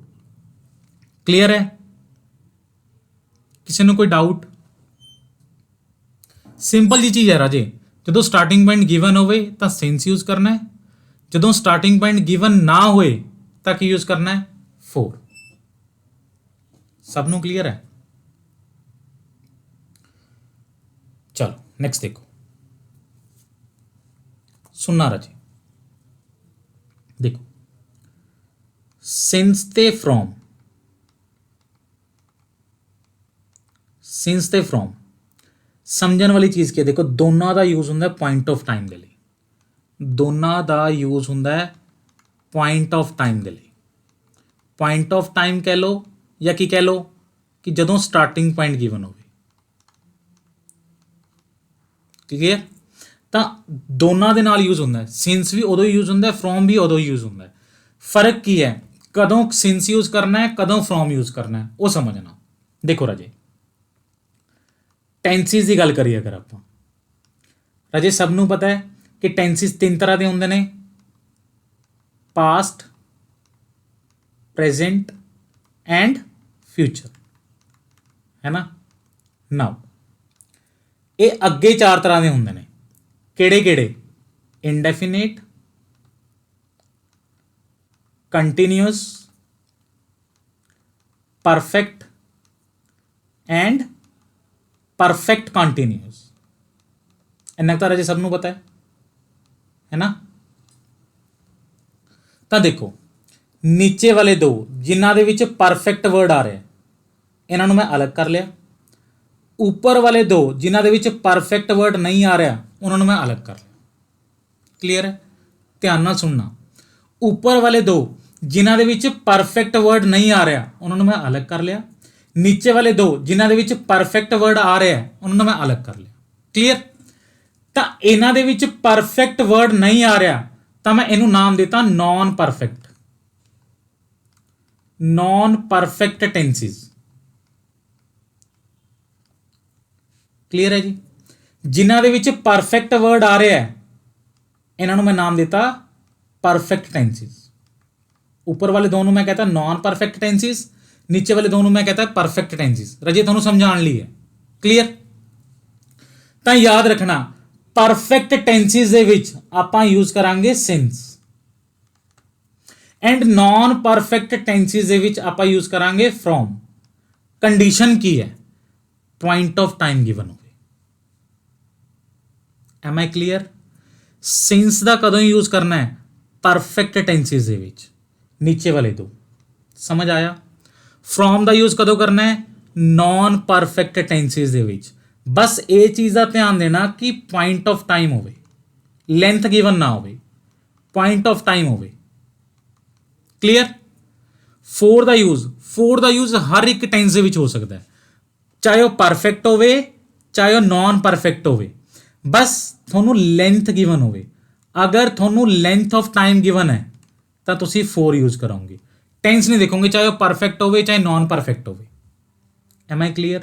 ਕਲੀਅਰ ਹੈ? ਕਿਸੇ ਨੂੰ ਕੋਈ ਡਾਊਟ? ਸਿੰਪਲ ਜੀ ਚੀਜ਼ ਹੈ ਰਾਜੇ, ਜਦੋਂ ਸਟਾਰਟਿੰਗ ਪੁਆਇੰਟ ਗਿਵਨ ਹੋਵੇ ਤਾਂ ਸਿੰਸ ਯੂਜ਼ ਕਰਨਾ ਹੈ, ਜਦੋਂ ਸਟਾਰਟਿੰਗ ਪੁਆਇੰਟ ਗਿਵਨ ਨਾ ਹੋਏ ਤਾਂ ਕੀ ਯੂਜ਼ ਕਰਨਾ ਹੈ? 4। ਸਭ ਨੂੰ ਕਲੀਅਰ ਹੈ? ਚਲੋ ਨੈਕਸਟ ਦੇਖੋ, ਸੁਣਨਾ ਰਾਜੇ। ਦੇਖੋ ਸਿੰਸ ਤੇ ਫਰੋਮ, ਸਿੰਸ ਤੇ ਫਰੋਮ ਸਮਝਣ ਵਾਲੀ ਚੀਜ਼ ਕੀ ਹੈ? ਦੇਖੋ ਦੋਨਾਂ ਦਾ ਯੂਜ਼ ਹੁੰਦਾ ਪੁਆਇੰਟ ਆਫ ਟਾਈਮ ਦੇ ਲਈ, ਦੋਨਾਂ ਦਾ ਯੂਜ਼ ਹੁੰਦਾ ਹੈ ਪੁਆਇੰਟ ਆਫ ਟਾਈਮ ਦੇ ਲਈ। ਪੁਆਇੰਟ ਆਫ ਟਾਈਮ ਕਹਿ ਲਓ ਜਾਂ ਕੀ ਕਹਿ ਲਓ ਕਿ ਜਦੋਂ ਸਟਾਰਟਿੰਗ ਪੁਆਇੰਟ ਗਿਵਨ ਹੋਵੇ। ਕਲੀਅਰ? ਤਾਂ ਦੋਨਾਂ ਦੇ ਨਾਲ ਯੂਜ਼ ਹੁੰਦਾ ਹੈ। ਸਿੰਸ ਵੀ ਉਦੋਂ ਯੂਜ਼ ਹੁੰਦਾ ਹੈ, ਫਰੋਮ ਵੀ ਉਦੋਂ ਯੂਜ਼ ਹੁੰਦਾ ਹੈ। ਫਰਕ ਕੀ ਹੈ? ਕਦੋਂ ਸਿੰਸ ਯੂਜ਼ ਕਰਨਾ ਹੈ, ਕਦੋਂ ਫਰੋਮ ਯੂਜ਼ ਕਰਨਾ ਹੈ, ਉਹ ਸਮਝਣਾ। ਦੇਖੋ ਰਾਜੇ ਟੈਂਸਿਸ ਦੀ ਗੱਲ ਕਰੀਏ ਅਗਰ ਆਪਾਂ, ਰਾਜੇ ਸਭ ਨੂੰ ਪਤਾ ਹੈ ਕਿ ਟੈਂਸਿਸ 3 ਤਰ੍ਹਾਂ ਦੇ ਹੁੰਦੇ ਨੇ, ਪਾਸਟ, ਪ੍ਰੈਜ਼ੈਂਟ ਐਂਡ ਫਿਊਚਰ, ਹੈ ਨਾ। ਨਾਓ ਇਹ ਅੱਗੇ 4 ਤਰ੍ਹਾਂ ਦੇ ਹੁੰਦੇ ਨੇ। ਕਿਹੜੇ ਕਿਹੜੇ? Indefinite, continuous, perfect and perfect continuous. ਇੰਨਾ ਤਾਂ ਰਾਜੇ ਸਭ ਨੂੰ ਪਤਾ ਹੈ ਨਾ। ਤਾਂ ਦੇਖੋ ਨੀਚੇ ਵਾਲੇ 2 ਜਿਨ੍ਹਾਂ ਦੇ ਵਿੱਚ ਪਰਫੈਕਟ ਵਰਡ ਆ ਰਿਹਾ ਇਹਨਾਂ ਨੂੰ ਮੈਂ ਅਲੱਗ ਕਰ ਲਿਆ। ਉੱਪਰ ਵਾਲੇ 2 ਜਿਨ੍ਹਾਂ ਦੇ ਵਿੱਚ ਪਰਫੈਕਟ ਵਰਡ ਨਹੀਂ ਆ ਰਿਹਾ ਉਹਨਾਂ ਨੂੰ ਮੈਂ ਅਲੱਗ ਕਰ ਲਿਆ। ਕਲੀਅਰ ਹੈ? ਧਿਆਨ ਨਾਲ ਸੁਣਨਾ। ਉੱਪਰ ਵਾਲੇ 2 ਜਿਨ੍ਹਾਂ ਦੇ ਵਿੱਚ ਪਰਫੈਕਟ ਵਰਡ ਨਹੀਂ ਆ ਰਿਹਾ ਉਹਨਾਂ ਨੂੰ ਮੈਂ ਅਲੱਗ ਕਰ ਲਿਆ। ਨੀਚੇ ਵਾਲੇ 2 ਜਿਨ੍ਹਾਂ ਦੇ ਵਿੱਚ ਪਰਫੈਕਟ ਵਰਡ ਆ ਰਿਹਾ ਉਹਨਾਂ ਨੂੰ ਮੈਂ ਅਲੱਗ ਕਰ ਲਿਆ। ਕਲੀਅਰ? ਤਾਂ ਇਹਨਾਂ ਦੇ ਵਿੱਚ ਪਰਫੈਕਟ ਵਰਡ ਨਹੀਂ ਆ ਰਿਹਾ ਤਾਂ ਮੈਂ ਇਹਨੂੰ ਨਾਮ ਦਿੱਤਾ ਨॉन ਪਰਫੈਕਟ, ਨॉन ਪਰਫੈਕਟ ਟੈਂਸਿਸ। ਕਲੀਅਰ ਹੈ ਜੀ? ਜਿਨ੍ਹਾਂ ਦੇ ਵਿੱਚ ਪਰਫੈਕਟ ਵਰਡ ਆ ਰਿਹਾ ਹੈ ਇਹਨਾਂ ਨੂੰ ਮੈਂ ਨਾਮ ਦਿੱਤਾ ਪਰਫੈਕਟ ਟੈਂਸਿਸ। ਉੱਪਰ ਵਾਲੇ 2 ਨੂੰ ਮੈਂ ਕਹਤਾ नॉन ਪਰਫੈਕਟ ਟੈਂਸਿਸ, ਨੀਚੇ ਵਾਲੇ 2 ਨੂੰ ਮੈਂ ਕਹਤਾ ਪਰਫੈਕਟ ਟੈਂਸਿਸ। ਰਾਜੇ ਤੁਹਾਨੂੰ ਸਮਝਾਉਣ ਲਈ ਹੈ। ਕਲੀਅਰ? ਤਾਂ ਯਾਦ ਰੱਖਣਾ ਪਰਫੈਕਟ ਟੈਂਸਿਸ ਦੇ ਵਿੱਚ ਆਪਾਂ ਯੂਜ਼ ਕਰਾਂਗੇ ਸਿੰਸ ਐਂਡ नॉन ਪਰਫੈਕਟ ਟੈਂਸਿਸ ਦੇ ਵਿੱਚ ਆਪਾਂ ਯੂਜ਼ ਕਰਾਂਗੇ ਫਰੋਮ। ਕੰਡੀਸ਼ਨ ਕੀ ਹੈ? ਪੁਆਇੰਟ ਆਫ ਟਾਈਮ ਗਿਵਨ ਹੋਵੇ। M I clear? ਸਿੰਸ ਦਾ ਕਦੋਂ ਯੂਜ਼ ਕਰਨਾ ਹੈ? ਪਰਫੈਕਟ ਟੈਂਸਿਸ ਦੇ ਵਿੱਚ, ਨੀਚੇ ਵਾਲੇ 2। ਸਮਝ ਆਇਆ? ਫਰੋਮ ਦਾ ਯੂਜ਼ ਕਦੋਂ ਕਰਨਾ ਹੈ? नॉन ਪਰਫੈਕਟ ਟੈਂਸਿਸ ਦੇ ਵਿੱਚ। ਬਸ ਇਹ ਚੀਜ਼ ਦਾ ਧਿਆਨ ਦੇਣਾ ਕਿ ਪੁਆਇੰਟ ਆਫ ਟਾਈਮ ਹੋਵੇ, ਲੈਂਥ ਗਿਵਨ ਨਾ ਹੋਵੇ, ਪੁਆਇੰਟ ਆਫ ਟਾਈਮ ਹੋਵੇ। ਕਲੀਅਰ? 4 ਦਾ ਯੂਜ਼ ਹਰ ਇੱਕ ਟੈਂਸ ਦੇ ਵਿੱਚ ਹੋ ਸਕਦਾ ਹੈ, ਚਾਹੇ ਉਹ ਪਰਫੈਕਟ ਹੋਵੇ ਚਾਹੇ ਉਹ नॉन ਪਰਫੈਕਟ ਹੋਵੇ, ਬਸ ਤੁਹਾਨੂੰ ਲੈਂਥ ਗਿਵਨ ਹੋਵੇ। ਅਗਰ ਤੁਹਾਨੂੰ ਲੈਂਥ ਆਫ ਟਾਈਮ ਗਿਵਨ ਹੈ ਤਾਂ ਤੁਸੀਂ 4 ਯੂਜ਼ ਕਰੋਗੇ, ਟੈਂਸ ਨਹੀਂ ਦੇਖੋਗੇ ਚਾਹੇ ਉਹ ਪਰਫੈਕਟ ਹੋਵੇ ਚਾਹੇ नॉन ਪਰਫੈਕਟ ਹੋਵੇ। M I clear?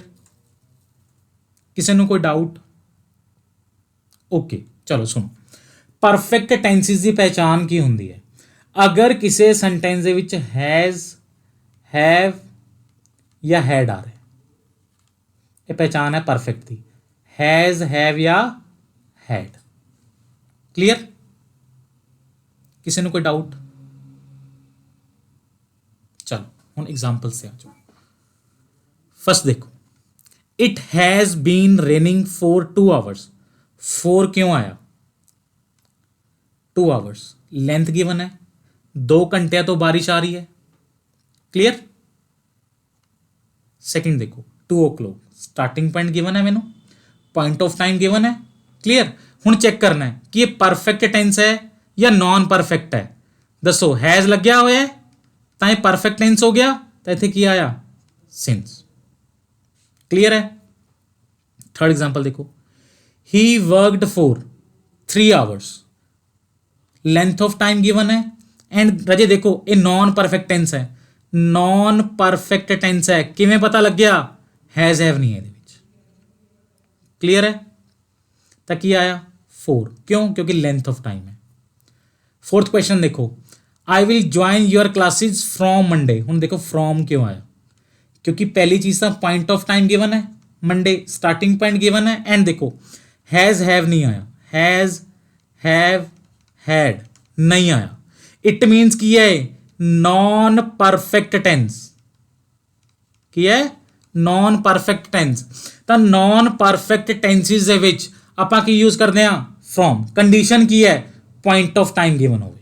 ਕਿਸੇ ਨੂੰ ਕੋਈ ਡਾਊਟ? ਓਕੇ ਚਲੋ ਸੁਣੋ। ਪਰਫੈਕਟ ਟੈਂਸਿਸ ਦੀ ਪਹਿਚਾਨ ਕੀ ਹੁੰਦੀ ਹੈ? ਅਗਰ ਕਿਸੇ ਸੈਂਟੈਂਸ ਦੇ ਵਿੱਚ ਹੈਜ਼, ਹੈਵ ਜਾਂ ਹੈਡ ਆ ਰਿਹਾ, ਇਹ ਪਹਿਚਾਨ ਹੈ ਪਰਫੈਕਟ ਦੀ। हैज़, हैव या हैड। क्लियर? किसी ने कोई डाउट? चलो हुण एग्जाम्पल से आ जाओ। फर्स्ट देखो, it has been raining for 2 hours. 4 क्यों आया? 2 आवर्स लेंथ गिवन है, 2 घंटे तो बारिश आ रही है। क्लियर? सेकंड देखो, 2 o'clock स्टार्टिंग पॉइंट गिवन है, मैनू पॉइंट ऑफ टाइम गिवन है। क्लियर? हुण चेक करना है कि ये परफेक्ट टेंस है या नॉन परफेक्ट है। दसो, हैज लग्या होया है तो ये परफेक्ट टेंस हो गया, तो इत्थे की आया? सिंस। क्लियर है? थर्ड एग्जांपल देखो, he worked for 3 hours. Length of time given है एंड रजे देखो ये नॉन परफेक्ट टेंस है। नॉन परफेक्ट टेंस है, किवें पता लग गया? हैज हैव नहीं है ਇਹਦੇ ਵਿੱਚ। क्लियर है? तो की आया? 4। क्यों? क्योंकि लेंथ ऑफ टाइम है। फोर्थ क्वेश्चन देखो, I will join your classes from Monday. हुण देखो फ्रॉम क्यों आया? क्योंकि पहली चीज तो पॉइंट ऑफ टाइम गिवन है, मंडे स्टार्टिंग पॉइंट गिवन है एंड देखो हैज हैव नहीं आया, हैज हैव हैड नहीं आया। इट मीन्स की है नॉन परफेक्ट टेंस। की है? Non perfect tense. तो नॉन परफेक्ट टेंसिस ਦੇ ਵਿੱਚ ਆਪਾਂ ਕੀ यूज करते हैं? फ्रॉम। कंडीशन की है? पॉइंट ऑफ टाइम गिवन हो।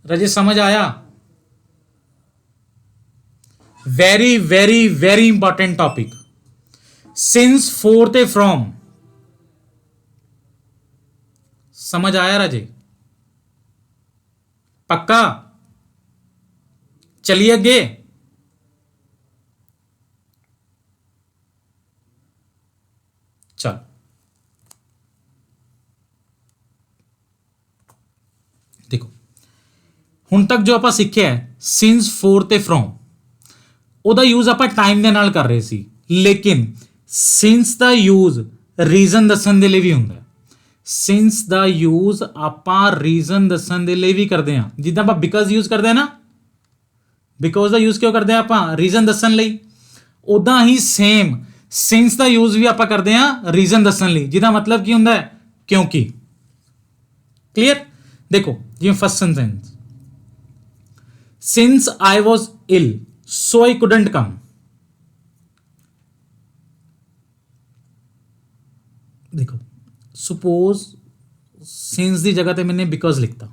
रजे समझ आया? Very very very important topic. Since, four ते फ्रॉम। समझ आया राजे? पक्का? चलिए अगे। चल देखो, हुण तक जो आप सीखे है सिंस, फोर ते फ्रॉम, ਉਹਦਾ यूज ਆਪਾਂ टाइम ਦੇ ਨਾਲ कर रहे ਸੀ, लेकिन सिंस ਦਾ यूज रीजन ਦੱਸਣ ਦੇ ਲਈ ਵੀ ਹੁੰਦਾ। सिंस ਦਾ यूज ਆਪਾਂ रीजन ਦੱਸਣ ਦੇ ਲਈ ਵੀ ਕਰਦੇ ਹਾਂ। ਜਿੱਦਾਂ ਆਪਾਂ ਬਿਕਾਜ਼ यूज ਕਰਦੇ ਹਾਂ ਨਾ, ਬਿਕਾਜ਼ ਦਾ यूज ਕਿਉਂ ਕਰਦੇ ਹਾਂ ਆਪਾਂ? रीजन ਦੱਸਣ ਲਈ। ਉਦਾਂ ਹੀ ਸੇਮ सिंस ਦਾ यूज ਵੀ ਆਪਾਂ ਕਰਦੇ ਹਾਂ रीजन ਦੱਸਣ ਲਈ, ਜਿਹਦਾ ਮਤਲਬ ਕੀ ਹੁੰਦਾ ਹੈ? ਕਿਉਂਕਿ। ਕਲੀਅਰ? ਦੇਖੋ ਜਿਵੇਂ first sentence, since I was ill so I couldn't come. देखो सपोज सिंस की जगह पे मैंने बिकॉज लिखता,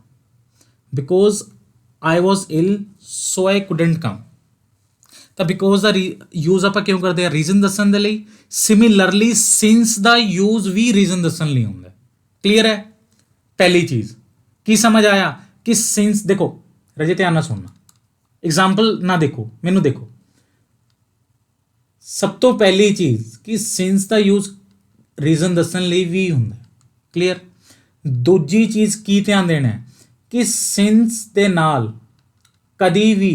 because I was ill so I couldn't come. तो बिकॉज का यूज आप क्यों करते हैं? रीजन दसन दे लई। सिमिलरली सिंस का यूज भी रीजन दसन लई हुंदा है। क्लीयर है? पहली चीज की समझ आया कि सिंस, देखो रजे ध्यान नाल सुनना, एग्जाम्पल ना देखो, मैनू देखो। सब तो पहली चीज कि सिंस का यूज रीजन दसन लई भी हुंदा है। क्लीयर? दूजी चीज की ध्यान देना है कि सिंस दे नाल कदी भी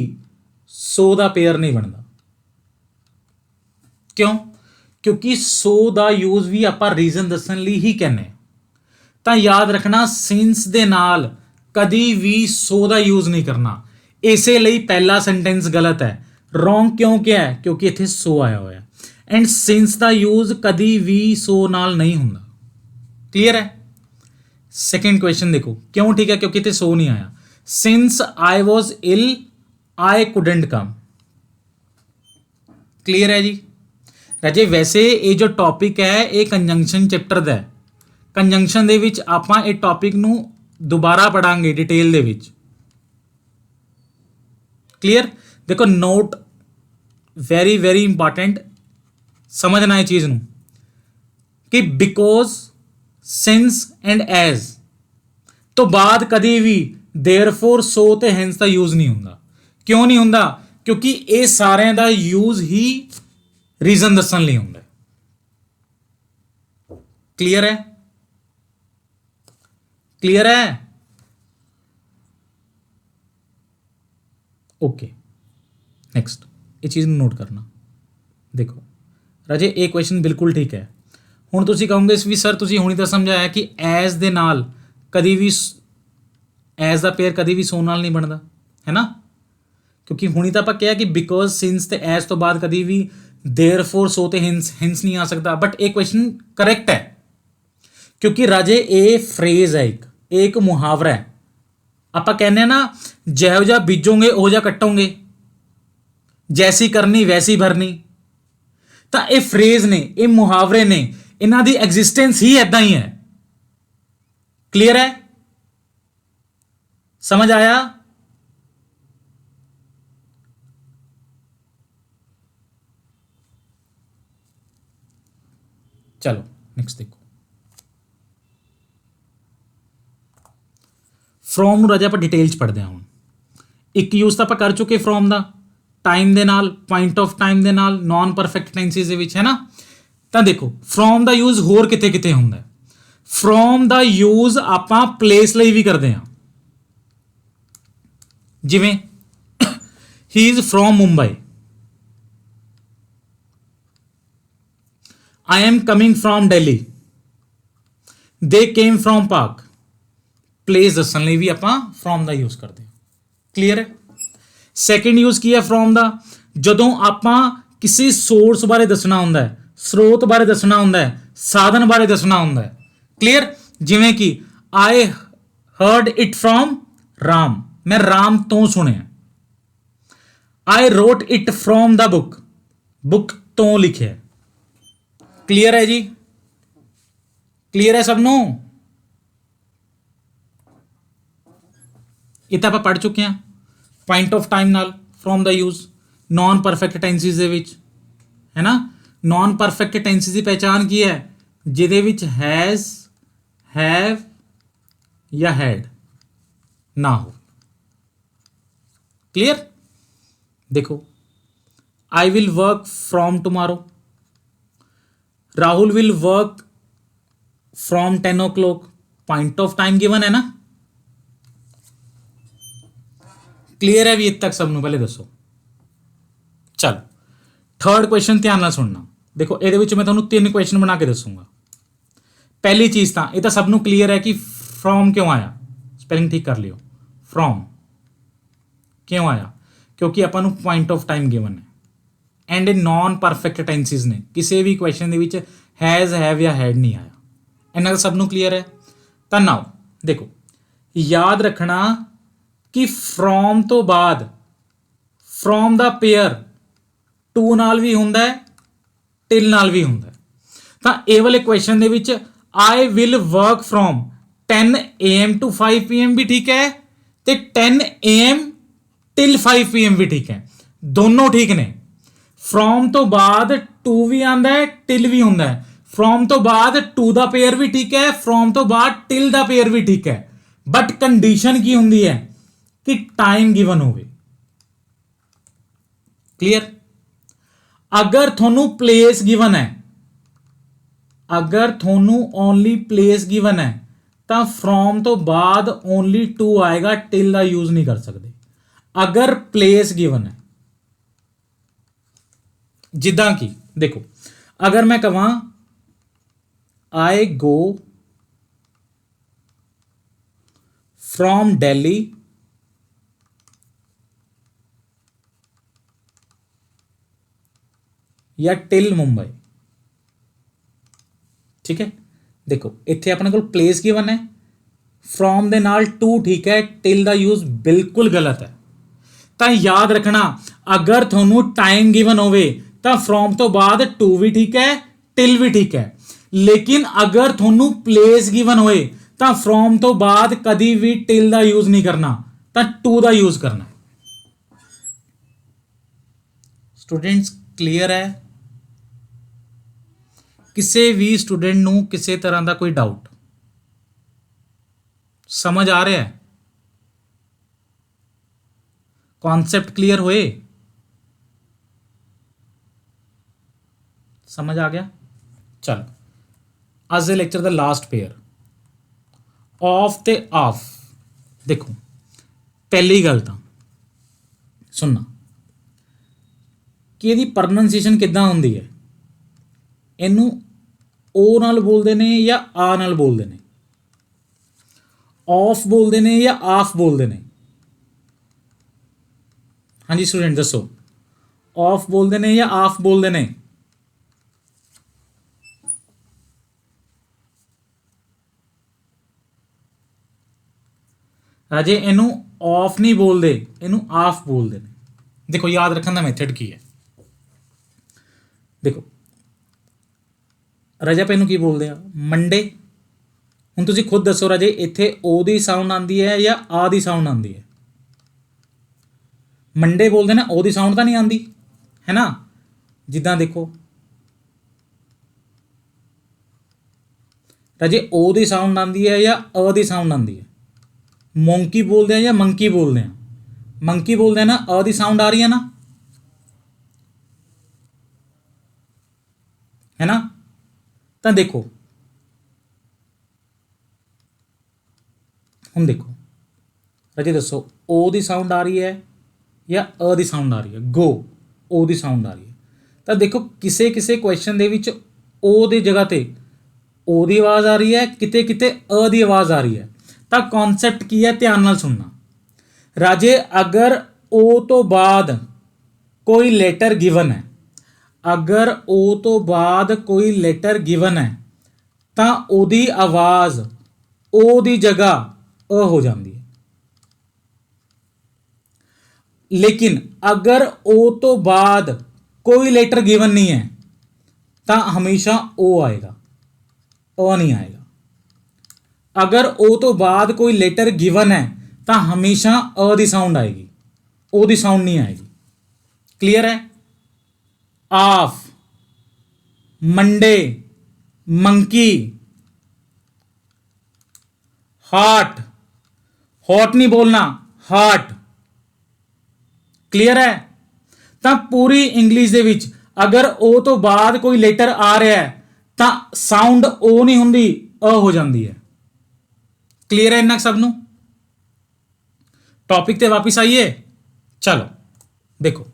सो दा पेयर नहीं बनता। क्यों? क्योंकि सो दा यूज भी आपां रीजन दसन लई ही कहने। तो याद रखना सिंस दे नाल कदी भी सो दा यूज नहीं करना। इसे ਲਈ पहला सेंटेंस गलत है। रॉन्ग क्यों क्या है? क्योंकि इत्थे सो आया हुआ है एंड सिंस का यूज कदी भी सो नाल नहीं हुंदा। क्लियर है? सेकंड क्वेश्चन देखो क्यों ठीक है? क्योंकि इत्थे सो नहीं आया। Since I was ill I couldn't come. Clear है जी? राजे वैसे ये जो टॉपिक है ये कंजंक्शन चैप्टर दा है। कंजंक्शन दे विच आपां इस टॉपिक नू दोबारा पढ़ांगे डिटेल दे विच। क्लियर? देखो नोट वेरी वेरी इंपॉर्टेंट, समझना है चीज नू कि बिकॉज, सिंस एंड एज तो बाद कदी भी देयरफॉर, सो ते हैंस का यूज नहीं हुंदा। क्यों नहीं हुंदा? क्योंकि ये सारे का यूज ही रीजन दसन लई हुंदा। क्लियर है? क्लियर है? ओके नेक्स्ट ये चीज़ नोट करना। देखो राजे ये क्वेश्चन बिल्कुल ठीक है। हुण तुसीं कहोगे भी सर तुसीं हुणी तां समझाया कि एज दे नाल कदी भी एज दा पेयर कदी भी सो नाल नहीं बनता है ना, क्योंकि हुणी तां आपां कहा कि बिकॉज, सिंस ते एज तो बाद कदी भी देयरफॉर, सो ते हिंस नहीं आ सकता। बट ये क्वेश्चन करैक्ट है क्योंकि राजे ये फ्रेज है, एक मुहावरा है। आप कहने ना जहो जा बीजोगे ओहो जा कट्टोगे, जैसी करनी वैसी भरनी। तो ये फ्रेज ने, ये मुहावरे ने, इन्हां दी एग्जिस्टेंस ही ऐदा ही है। क्लियर है? समझ आया? चलो नेक्स्ट देखो। फ्रॉम ਨੂੰ ਰਾਜਾ ਆਪਾਂ ਡਿਟੇਲ ਚ ਪੜਦੇ ਹਾਂ। ਹੁਣ ਇੱਕ ਯੂਜ਼ ਤਾਂ ਆਪਾਂ ਕਰ ਚੁੱਕੇ ਫਰੋਮ ਦਾ, ਟਾਈਮ ਦੇ ਨਾਲ, ਪੁਆਇੰਟ ਆਫ ਟਾਈਮ ਦੇ ਨਾਲ, ਨਾਨ ਪਰਫੈਕਟ ਟੈਂਸਿਸ ਦੇ ਵਿੱਚ, ਹੈ ਨਾ। ਤਾਂ ਦੇਖੋ ਫਰੋਮ ਦਾ ਯੂਜ਼ ਹੋਰ ਕਿਤੇ ਕਿਤੇ ਹੁੰਦਾ। ਫਰੋਮ ਦਾ ਯੂਜ਼ ਆਪਾਂ ਪਲੇਸ ਲਈ ਵੀ ਕਰਦੇ ਹਾਂ। ਜਿਵੇਂ ਹੀ is from Mumbai, I am coming from Delhi, they came from Park। Place दसन ਲਈ ਵੀ ਆਪਾਂ from ਦਾ ਯੂਜ਼ ਕਰਦੇ ਹਾਂ। ਕਲੀਅਰ ਹੈ? ਸੈਕੰਡ ਯੂਜ਼ ਕੀ ਹੈ from ਦਾ? ਜਦੋਂ ਆਪਾਂ ਕਿਸੇ ਸੋਰਸ ਬਾਰੇ ਦੱਸਣਾ ਹੁੰਦਾ ਹੈ, ਸਰੋਤ ਬਾਰੇ ਦੱਸਣਾ ਹੁੰਦਾ ਹੈ, ਸਾਧਨ ਬਾਰੇ ਦੱਸਣਾ ਹੁੰਦਾ ਹੈ। ਕਲੀਅਰ? ਜਿਵੇਂ ਕਿ I heard it from Ram, ਮੈਂ ਰਾਮ ਤੋਂ ਸੁਣਿਆ। I wrote it from the book, book ਤੋਂ ਲਿਖਿਆ। क्लीयर है जी? क्लीयर है सब नू? ये तो आप पढ़ चुके हैं। पॉइंट ऑफ टाइम नाल from the use, non perfect tenses दे विच, है ना। नॉन परफेक्ट टेंसिस की पहचान की है? जिहदे विच हैज़, हैव या हैड ना हो। क्लियर? देखो आई will work from tomorrow, Rahul will work from 10 o'clock, point of time given है ना। क्लियर है भी इतने तक सबनों? पहले दसो। चलो थर्ड क्वेश्चन ध्यान नाल सुनना। देखो ये मैं तुहानूं 3 क्वेश्चन बना के दसूंगा। पहली चीज़ तो ये तो सबनों क्लीयर है कि फ्रॉम क्यों आया। स्पैलिंग ठीक कर लियो। फ्रॉम क्यों आया? क्योंकि आपां नूं पॉइंट ऑफ टाइम गिवन है एंड नॉन परफेक्ट टेंसिस ने, किसी भी क्वेश्चन के विच हैज़, हैव या हैड नहीं आया। इन्ना सब नूं क्लीयर है? तो नाउ देखो याद रखना कि फ्रॉम तो बाद फ्रॉम द पेयर टू नाल भी हुंदा है, टिल नाल भी हुंदा है। तो ये वाले क्वेश्चन दे which I will work from 10 AM to 5 PM भी ठीक है, तो 10 AM टिल 5 PM भी ठीक है, दोनों ठीक ने। फ्रॉम तो बाद टू भी आंदा है, टिल भी हुंदा है। फ्रॉम तो बाद टू दा पेयर भी ठीक है, फ्रॉम तो बाद टिल दा पेयर भी ठीक है। बट कंडीशन की हुंदी है कि टाइम गिवन होवे। क्लियर? अगर थोनू प्लेस गिवन है, अगर थोनू ओनली प्लेस गिवन है तो फ्रॉम तो बाद ओनली टू आएगा, टिल दा यूज नहीं कर सकते। अगर प्लेस गिवन है, जिदा कि देखो अगर मैं कह आई गो फ्रॉम दिल्ली या टिल मुंबई, ठीक है। देखो इत्थे अपने को प्लेस गिवन है, फ्रॉम दे नाल टू ठीक है, टिल दा यूज बिल्कुल गलत है। तो याद रखना अगर थोनू टाइम गिवन होवे तो फ्रॉम तो बाद टू भी ठीक है, टिल भी ठीक है। लेकिन अगर थोनू प्लेस गिवन होए तो फ्रॉम तो बाद कभी भी टिल दा यूज नहीं करना, तो टू दा यूज करना। स्टूडेंट्स क्लियर है? किसी भी स्टूडेंट नू किसी तरह का कोई डाउट समझ आ रहा है? कॉन्सेप्ट क्लियर होए? समझ आ गया? चल अज दे लेक्चर दा लास्ट पेयर ऑफ ते ऑफ। देखो पहली गल तो सुनना कि यदि प्रोनंसिएशन किदां हुंदी है, इनू ओ नाल बोलते ने या आ नाल बोलते ने, ऑफ बोलते ने या आफ बोलते ने। हाँ जी स्टूडेंट दसो, ऑफ बोलते ने या आफ बोलते ने? ਰਾਜੇ ਇਹਨੂੰ ਆਫ ਨਹੀਂ ਬੋਲਦੇ, ਇਹਨੂੰ ਆਫ ਬੋਲਦੇ ਨੇ। ਦੇਖੋ ਯਾਦ ਰੱਖਣ ਦਾ ਮੈਥਡ ਕੀ ਹੈ, ਦੇਖੋ ਰਾਜੇ ਆਪਾਂ ਇਹਨੂੰ ਕੀ ਬੋਲਦੇ ਆ, ਮੰਡੇ। ਹੁਣ ਤੁਸੀਂ ਖੁਦ ਦੱਸੋ ਰਾਜੇ, ਇੱਥੇ ਓ ਦੀ ਸਾਊਂਡ ਆਉਂਦੀ ਹੈ ਜਾਂ ਆ ਦੀ ਸਾਊਂਡ ਆਉਂਦੀ ਹੈ? ਮੰਡੇ ਬੋਲਦੇ ਨਾ, ਓ ਦੀ ਸਾਊਂਡ ਤਾਂ ਨਹੀਂ ਆਉਂਦੀ ਹੈ ਨਾ। ਜਿੱਦਾਂ ਦੇਖੋ ਰਾਜੇ, ਓ ਦੀ ਸਾਊਂਡ ਆਉਂਦੀ ਹੈ ਜਾਂ ਅ ਦੀ ਸਾਊਂਡ ਆਉਂਦੀ ਹੈ? ਮੋਂਕੀ ਬੋਲਦੇ ਆ ਜਾਂ ਮੰਕੀ ਬੋਲਦੇ ਆ? ਮੰਕੀ ਬੋਲਦੇ ਆ ਨਾ, ਅ ਦੀ ਸਾਊਂਡ ਆ ਰਹੀ ਹੈ ਨਾ, ਹੈ ਨਾ। ਤਾਂ ਦੇਖੋ ਹੁਣ ਦੇਖੋ ਰਾਜੇ ਦੱਸੋ, ਓ ਦੀ ਸਾਊਂਡ ਆ ਰਹੀ ਹੈ ਜਾਂ ਅ ਦੀ ਸਾਊਂਡ ਆ ਰਹੀ ਹੈ? ਗੋ, ਓ ਦੀ ਸਾਊਂਡ ਆ ਰਹੀ ਹੈ। ਤਾਂ ਦੇਖੋ ਕਿਸੇ ਕਿਸੇ ਕੁਐਸਚਨ ਦੇ ਵਿੱਚ ਓ ਦੀ ਜਗ੍ਹਾ ਤੇ ਓ ਦੀ ਆਵਾਜ਼ ਆ ਰਹੀ ਹੈ, ਕਿਤੇ ਕਿਤੇ ਅ ਦੀ ਆਵਾਜ਼ ਆ ਰਹੀ ਹੈ। ਤਾਂ ਕਨਸੈਪਟ ਕੀ ਹੈ, ਧਿਆਨ ਨਾਲ ਸੁਣਨਾ ਰਾਜੇ। ਅਗਰ ਓ ਤੋਂ ਬਾਅਦ ਕੋਈ ਲੈਟਰ ਗਿਵਨ ਹੈ, ਅਗਰ ਓ ਤੋਂ ਬਾਅਦ ਕੋਈ ਲੈਟਰ ਗਿਵਨ ਹੈ ਤਾਂ ਉਹਦੀ ਆਵਾਜ਼ ਓ ਦੀ ਜਗ੍ਹਾ ਅ ਹੋ ਜਾਂਦੀ ਹੈ। ਲੇਕਿਨ ਅਗਰ ਓ ਤੋਂ ਬਾਅਦ ਕੋਈ ਲੈਟਰ ਗਿਵਨ ਨਹੀਂ ਹੈ ਤਾਂ ਹਮੇਸ਼ਾ ਓ ਆਏਗਾ, ਅ ਨਹੀਂ ਆਏਗਾ। ਅਗਰ ਓ ਤੋਂ ਬਾਅਦ ਕੋਈ ਲੈਟਰ ਗਿਵਨ ਹੈ ਤਾਂ ਹਮੇਸ਼ਾ ਅ ਦੀ ਸਾਊਂਡ ਆਏਗੀ, ਓ ਦੀ ਸਾਊਂਡ ਨਹੀਂ ਆਏਗੀ। ਕਲੀਅਰ ਹੈ? Of, Monday, monkey, heart, hot ਨਹੀਂ ਬੋਲਣਾ, ਹਾਰਟ। ਕਲੀਅਰ ਹੈ? ਤਾਂ ਪੂਰੀ ਇੰਗਲਿਸ਼ ਦੇ ਵਿੱਚ ਅਗਰ ਓ ਤੋਂ ਬਾਅਦ ਕੋਈ ਲੈਟਰ ਆ ਰਿਹਾ ਹੈ ਤਾਂ ਸਾਊਂਡ ਓ ਨਹੀਂ ਹੁੰਦੀ, ਅ ਹੋ ਜਾਂਦੀ ਹੈ। ਕਲੀਅਰ ਹੈ ਇੰਨਾ ਸਭ ਨੂੰ? ਟੌਪਿਕ ਤੇ ਵਾਪਿਸ ਆਈਏ। ਚਲੋ ਦੇਖੋ,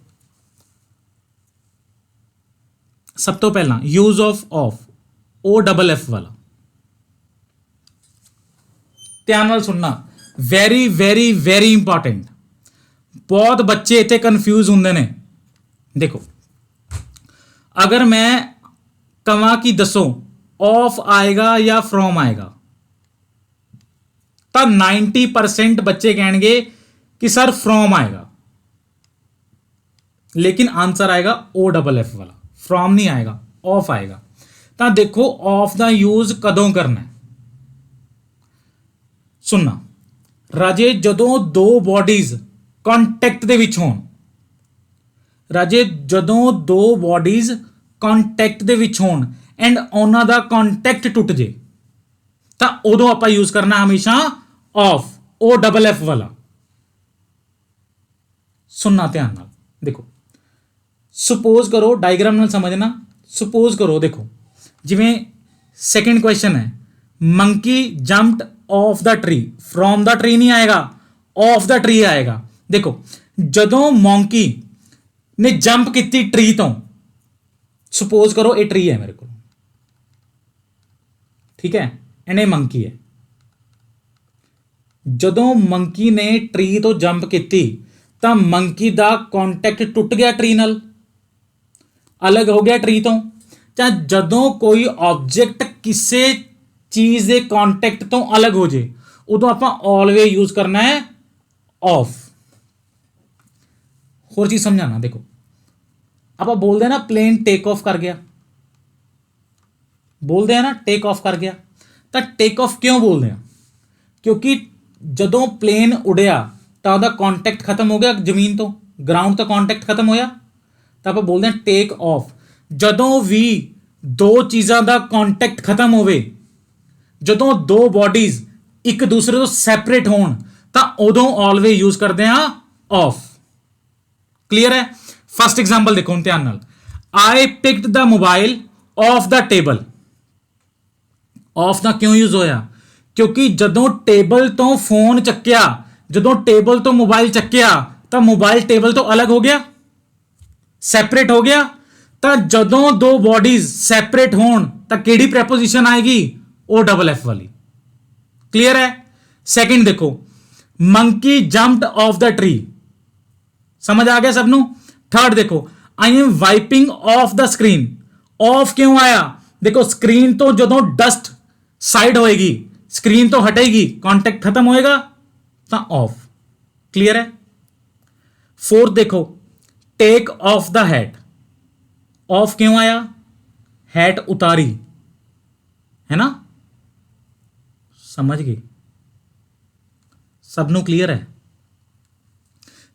ਸਭ ਤੋਂ ਪਹਿਲਾਂ use of O double F ਵਾਲਾ ਧਿਆਨ ਨਾਲ ਸੁਣਨਾ, ਵੈਰੀ ਵੈਰੀ ਵੈਰੀ ਇੰਪੋਰਟੈਂਟ। ਬਹੁਤ ਬੱਚੇ ਇੱਥੇ ਕਨਫਿਊਜ਼ ਹੁੰਦੇ ਨੇ। ਦੇਖੋ ਅਗਰ ਮੈਂ ਕਹਾਂ ਕਿ ਦੱਸੋ ਆਫ ਆਏਗਾ ਜਾਂ ਫਰੋਮ ਆਏਗਾ ਤਾਂ 90% ਬੱਚੇ ਕਹਿਣਗੇ ਕਿ ਸਰ ਫਰੋਮ ਆਏਗਾ, ਲੇਕਿਨ ਆंसर ਆਏਗਾ ਓ ਡਬਲ ਐਫ ਵਾਲਾ, ਫਰੋਮ ਨਹੀਂ ਆਏਗਾ, ਆਫ ਆਏਗਾ। ਤਾਂ ਦੇਖੋ ਆਫ ਦਾ ਯੂਜ਼ ਕਦੋਂ ਕਰਨਾ, ਸੁਣਨਾ ਰਾਜੇ। ਜਦੋਂ ਦੋ ਬੋਡੀਜ਼ ਕੰਟੈਕਟ ਦੇ ਵਿੱਚ ਹੋਣ ਰਾਜੇ, ਜਦੋਂ ਦੋ ਬੋਡੀਜ਼ ਕੰਟੈਕਟ ਦੇ ਵਿੱਚ ਹੋਣ ਐਂਡ ਉਹਨਾਂ ਦਾ ਕੰਟੈਕਟ ਟੁੱਟ ਜੇ ਤਾਂ ਉਦੋਂ ਆਪਾਂ ਯੂਜ਼ ਕਰਨਾ ਹਮੇਸ਼ਾ ਆਫ, ਓ ਡਬਲ ਐਫ ਵਾਲਾ। ਸੁਣਨਾ ਧਿਆਨ ਨਾਲ, ਦੇਖੋ ਸੁਪੋਜ਼ ਕਰੋ, ਡਾਇਗਰਾਮ ਨਾਲ ਸਮਝਣਾ। ਸੁਪੋਜ਼ ਕਰੋ ਦੇਖੋ, ਜਿਵੇਂ ਸੈਕਿੰਡ ਕੁਐਸਚਨ ਹੈ, monkey jumped off the tree. From the tree ਨਹੀਂ ਆਏਗਾ, ਆਫ ਦਾ ਟਰੀ ਆਏਗਾ। ਦੇਖੋ ਜਦੋਂ ਮੌਂਕੀ ਨੇ ਜੰਪ ਕੀਤੀ ਟਰੀ ਤੋਂ, ਸੁਪੋਜ਼ ਕਰੋ ਇਹ ਟਰੀ ਹੈ ਮੇਰੇ ਕੋਲ, ਠੀਕ ਹੈ, ਇਹਨੇ ਮੰਕੀ ਹੈ। ਜਦੋਂ ਮੰਕੀ ਨੇ ਟਰੀ ਤੋਂ ਜੰਪ ਕੀਤੀ ਤਾਂ ਮੰਕੀ ਦਾ ਕੰਟੈਕਟ ਟੁੱਟ ਗਿਆ ਟਰੀ ਨਾਲ, ਅਲੱਗ ਹੋ ਗਿਆ ਟਰੀ ਤੋਂ। ਤਾਂ ਜਦੋਂ ਕੋਈ ਆਬਜੈਕਟ ਕਿਸੇ ਚੀਜ਼ ਦੇ ਕੰਟੈਕਟ ਤੋਂ ਅਲੱਗ ਹੋ ਜੇ ਉਦੋਂ ਆਪਾਂ ਆਲਵੇਜ਼ ਯੂਜ਼ ਕਰਨਾ ਹੈ ਆਫ। ਹੋਰ ਚੀਜ਼ ਸਮਝਾਣਾ, ਦੇਖੋ ਆਪਾਂ ਬੋਲਦੇ ਨਾ ਪਲੇਨ ਟੇਕ ਆਫ ਕਰ ਗਿਆ, ਬੋਲਦੇ ਆ ਨਾ ਟੇਕ ਆਫ ਕਰ ਗਿਆ। ਤਾਂ ਟੇਕ ਆਫ ਕਿਉਂ ਬੋਲਦੇ ਆ? ਕਿਉਂਕਿ ਜਦੋਂ ਪਲੇਨ ਉੜਿਆ ਤਾਂ ਉਹਦਾ ਕੰਟੈਕਟ ਖਤਮ ਹੋ ਗਿਆ ਜ਼ਮੀਨ ਤੋਂ, ਗਰਾਊਂਡ ਤੋਂ ਕੰਟੈਕਟ ਖਤਮ ਹੋਇਆ ਤਾਂ ਆਪਾਂ ਬੋਲਦੇ ਆ ਟੇਕ ਆਫ। ਜਦੋਂ ਵੀ ਦੋ ਚੀਜ਼ਾਂ ਦਾ ਕੰਟੈਕਟ ਖਤਮ ਹੋਵੇ, ਜਦੋਂ ਦੋ ਬਾਡੀਜ਼ ਇੱਕ ਦੂਸਰੇ ਤੋਂ ਸੈਪਰੇਟ ਹੋਣ ਤਾਂ ਉਦੋਂ ਆਲਵੇਜ਼ ਯੂਜ਼ ਕਰਦੇ ਆ ਆਫ। ਕਲੀਅਰ ਹੈ? ਫਸਟ ਐਗਜ਼ਾਮਪਲ ਦੇਖੋ ਹੁਣ ਧਿਆਨ ਨਾਲ, I picked the mobile off the table. Off ਦਾ ਕਿਉਂ ਯੂਜ਼ ਹੋਇਆ? ਕਿਉਂਕਿ ਜਦੋਂ ਟੇਬਲ ਤੋਂ ਫੋਨ ਚੱਕਿਆ, ਜਦੋਂ ਟੇਬਲ ਤੋਂ ਮੋਬਾਈਲ ਚੱਕਿਆ ਤਾਂ ਮੋਬਾਈਲ ਟੇਬਲ ਤੋਂ ਅਲੱਗ ਹੋ ਗਿਆ, ਸੈਪਰੇਟ ਹੋ ਗਿਆ। ਤਾਂ ਜਦੋਂ ਦੋ ਬਾਡੀਜ਼ ਸੈਪਰੇਟ ਹੋਣ ਤਾਂ ਕਿਹੜੀ ਪ੍ਰੈਪੋਜੀਸ਼ਨ ਆਏਗੀ? ਓ ਡਬਲ ਐਫ ਵਾਲੀ। ਕਲੀਅਰ ਹੈ? ਸੈਕਿੰਡ ਦੇਖੋ, monkey jumped off the tree, ਸਮਝ ਆ ਗਿਆ ਸਭ ਨੂੰ? ਥਰਡ ਦੇਖੋ, I am wiping off the screen. Off ਕਿਉਂ ਆਇਆ? ਦੇਖੋ ਸਕਰੀਨ ਤੋਂ ਜਦੋਂ ਡਸਟ ਸਾਈਡ ਹੋਏਗੀ, ਸਕਰੀਨ ਤੋਂ ਹਟੇਗੀ, ਕੰਟੈਕਟ ਖਤਮ ਹੋਏਗਾ ਤਾਂ ऑफ। क्लियर है। फोर्थ देखो, take off the hat, off क्यों आया? हैट उतारी है ना, समझ गए? सबनों क्लियर है?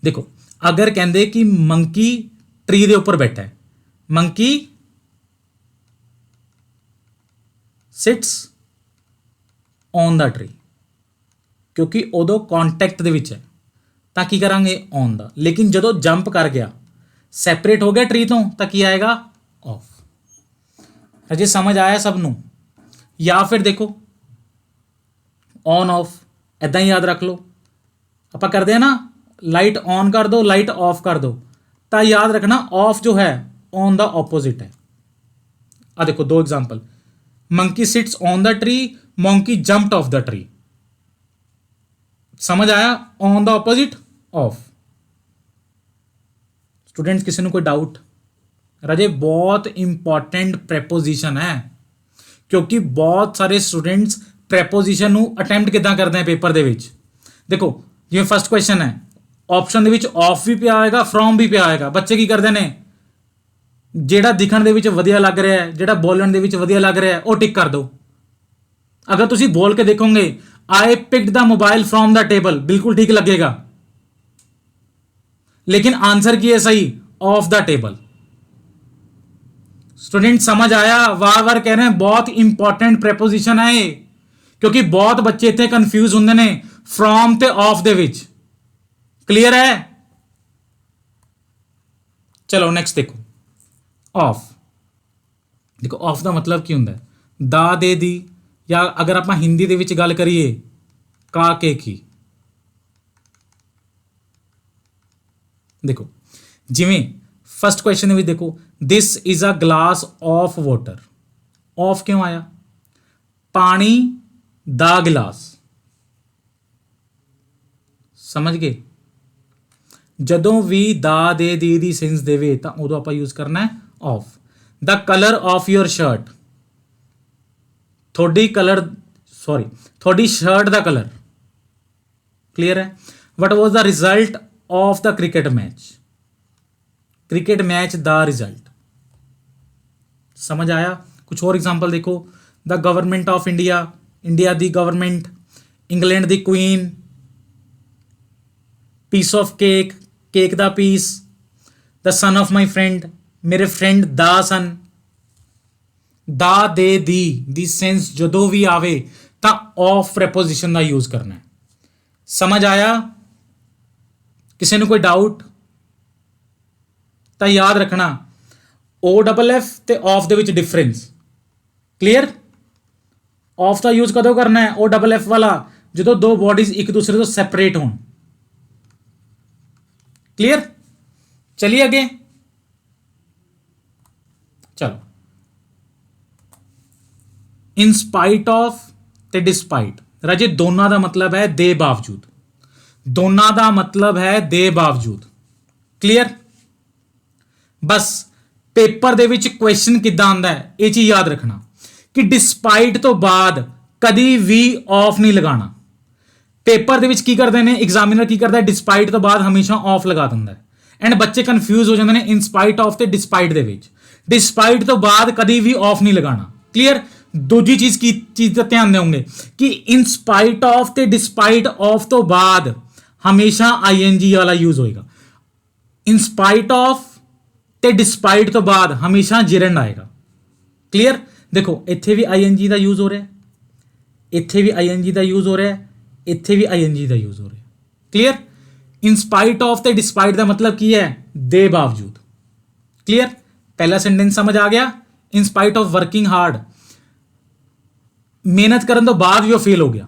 देखो अगर कहते कि मंकी ट्री के उपर बैठा है, monkey sits on the tree, क्योंकि उदों कॉन्टैक्ट दे विच है तो की करांगे ऑन द, लेकिन जदों जंप कर गया, सैपरेट हो गया ट्री तो की आएगा ऑफ। अजे समझ आया सबनों? या फिर देखो ऑन ऑफ, इदां ही याद रख लो। आप करते हैं ना, लाइट ऑन कर दो, लाइट ऑफ कर दो, तो याद रखना ऑफ जो है ऑन द ऑपोजिट है। आ देखो दो example, monkey sits on the tree, monkey jumped of the tree. समझ आया? On the opposite of. Students किसी ने कोई डाउट? राजे बहुत इंपॉर्टेंट प्रेपोजिशन है, क्योंकि बहुत सारे स्टूडेंट्स प्रेपोजिशन ਨੂੰ ਅਟੈਂਪਟ ਕਿਦਾਂ ਕਰਦੇ ਆ ਪੇਪਰ ਦੇ ਵਿੱਚ। ਦੇਖੋ ਜਿਵੇਂ ਫਸਟ ਕੁਐਸਚਨ ਹੈ, ਆਪਸ਼ਨ ਦੇ ਵਿੱਚ ਆਫ ਵੀ ਪਿਆ ਹੋਏਗਾ, ਫਰੋਮ ਵੀ ਪਿਆ ਹੋਏਗਾ। ਬੱਚੇ ਕੀ ਕਰਦੇ ਨੇ, ਜਿਹੜਾ ਦਿਖਣ ਦੇ ਵਿੱਚ ਵਧੀਆ ਲੱਗ ਰਿਹਾ ਹੈ, ਜਿਹੜਾ ਬੋਲਣ ਦੇ ਵਿੱਚ ਵਧੀਆ ਲੱਗ ਰਿਹਾ ਹੈ, ਉਹ ਟਿਕ ਕਰ ਦਿਓ। ਅਗਰ ਤੁਸੀਂ ਬੋਲ ਕੇ ਦੇਖੋਗੇ I picked the mobile from the table, बिल्कुल ठीक लगेगा, लेकिन आंसर की है सही, ऑफ द टेबल। स्टूडेंट समझ आया? वार वार कह रहे हैं बहुत इंपॉर्टेंट प्रेपोजिशन है ये, क्योंकि बहुत बच्चे इतने कंफ्यूज होंगे ने फ्रॉम ते ऑफ दे विच। क्लियर है? चलो नेक्स्ट देखो, ऑफ। देखो ऑफ का मतलब की होंगे, दा दे दी, या अगर आप हिंदी दे विच गल करिए का के की। देखो जिमें फस्ट क्वेश्चन में देखो, this is a glass of water, of क्यों आया? पानी दा गिलास। समझ गए? जदों भी दा दे दी सेंस देवे तो उदों आप यूज करना है of. The colour of your shirt, थोड़ी कलर सॉरी थोड़ी शर्ट का कलर। क्लियर है? What was the result of the cricket match, cricket match the result. समझ आया? कुछ और एग्जाम्पल देखो, the government of India, India दी गवर्नमेंट, इंग्लैंड दी queen, piece of cake, cake दा piece, the son of my friend, मेरे friend दा सन। दा दे दी सेंस जदों भी आवे तो ऑफ प्रेपोजिशन का यूज करना है। समझ आया? किसी ने कोई डाउट? तो याद रखना ओ डबल एफ ते of they which difference. Clear? Of का यूज कदों करना है? ओ डबल एफ वाला जदों दो बॉडीज एक दूसरे तो सैपरेट हो। क्लियर? चलिए आगे चलो। इन स्पाइट ऑफ ते डिस्पाइट, राजे दोनों का मतलब है दे बावजूद, दोनों का मतलब है दे बावजूद। क्लियर? बस पेपर दे विच क्वेश्चन किद्दां आंदा है ये चीज याद रखना कि डिस्पाइट तो बाद कदी भी ऑफ नहीं लगाना। पेपर दे विच की करते हैं, एग्जामिनर की करता है डिस्पाइट तो बाद हमेशा ऑफ लगा दिंदा है, एंड बच्चे कन्फ्यूज हो जाते हैं इन स्पाइट ऑफ ते डिस्पाइट दे विच। डिस्पाइट तो बाद कदी भी ऑफ नहीं लगाना। क्लियर? दूजी चीज की चीज का ध्यान देंगे कि इन स्पाइट ऑफ ते डिस्पाइट ऑफ तो बाद हमेशा आईएनजी वाला यूज होएगा। इन स्पाइट ऑफ ते डिस्पाइट तो बाद हमेशा जिरंड आएगा। क्लियर? देखो इत्थे भी आईएनजी का यूज हो रहा है, इत्थे भी आईएनजी का यूज हो रहा है, इत्थे भी आईएनजी का यूज हो रहा है। क्लियर? इन स्पाइट ऑफ ते डिस्पाइट का मतलब की है? दे बावजूद। क्लियर? पहला सेंटेंस समझ आ गया? In spite of working hard, मेहनत करने तो बाद भी वो फेल हो गया।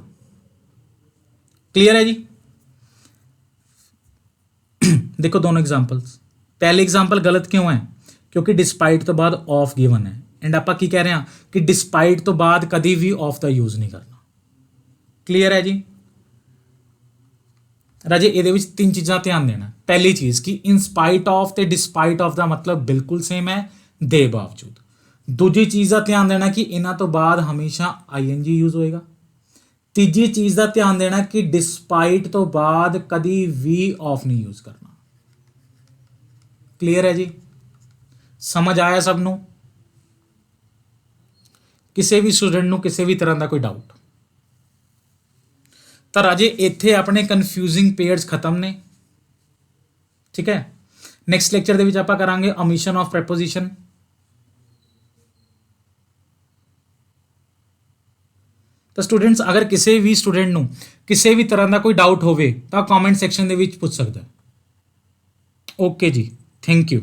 क्लियर है जी? देखो दोनों एग्जांपल्स, पहले एग्जांपल गलत क्यों है? क्योंकि डिस्पाइट तो बाद ऑफ गिवन है, एंड आप की कह रहे हैं कि डिस्पाइट तो बाद कभी भी ऑफ का यूज नहीं करना। क्लियर है जी? राजे ये तीन चीज़ा ध्यान देना। पहली चीज़ कि इन स्पाइट ऑफ ते डिस्पाइट ऑफ का मतलब बिल्कुल सेम है, दे बावजूद। दूजी चीज़ का ध्यान देना कि इन्हों तो बाद हमेशा आईएनजी यूज होएगा। ਤੀਜੀ ਚੀਜ਼ ਦਾ ਧਿਆਨ ਦੇਣਾ ਕਿ ਡਿਸਪਾਈਟ ਤੋਂ ਬਾਅਦ ਕਦੀ ਵੀ ਆਫ ਨਹੀਂ ਯੂਜ਼ ਕਰਨਾ। ਕਲੀਅਰ ਹੈ ਜੀ? ਸਮਝ ਆਇਆ ਸਭ ਨੂੰ? ਕਿਸੇ ਵੀ ਸਟੂਡੈਂਟ ਨੂੰ ਕਿਸੇ ਵੀ ਤਰ੍ਹਾਂ ਦਾ ਕੋਈ ਡਾਊਟ? ਤਾਂ ਰਾਜੇ ਇੱਥੇ ਆਪਣੇ ਕਨਫਿਊਜ਼ਿੰਗ ਪੇਅਰਸ ਖਤਮ ਨੇ। ਠੀਕ ਹੈ, ਨੈਕਸਟ ਲੈਕਚਰ ਦੇ ਵਿੱਚ ਆਪਾਂ ਕਰਾਂਗੇ ਓਮਿਸ਼ਨ ਆਫ ਪ੍ਰੈਪੋਜੀਸ਼ਨ। ਤਾਂ ਸਟੂਡੈਂਟਸ ਅਗਰ ਕਿਸੇ ਵੀ ਸਟੂਡੈਂਟ ਨੂੰ ਕਿਸੇ ਵੀ ਤਰ੍ਹਾਂ ਦਾ ਕੋਈ ਡਾਊਟ ਹੋਵੇ ਤਾਂ ਕਮੈਂਟ ਸੈਕਸ਼ਨ ਦੇ ਵਿੱਚ ਪੁੱਛ ਸਕਦਾ ਹੈ। ਓਕੇ ਜੀ, ਥੈਂਕ ਯੂ।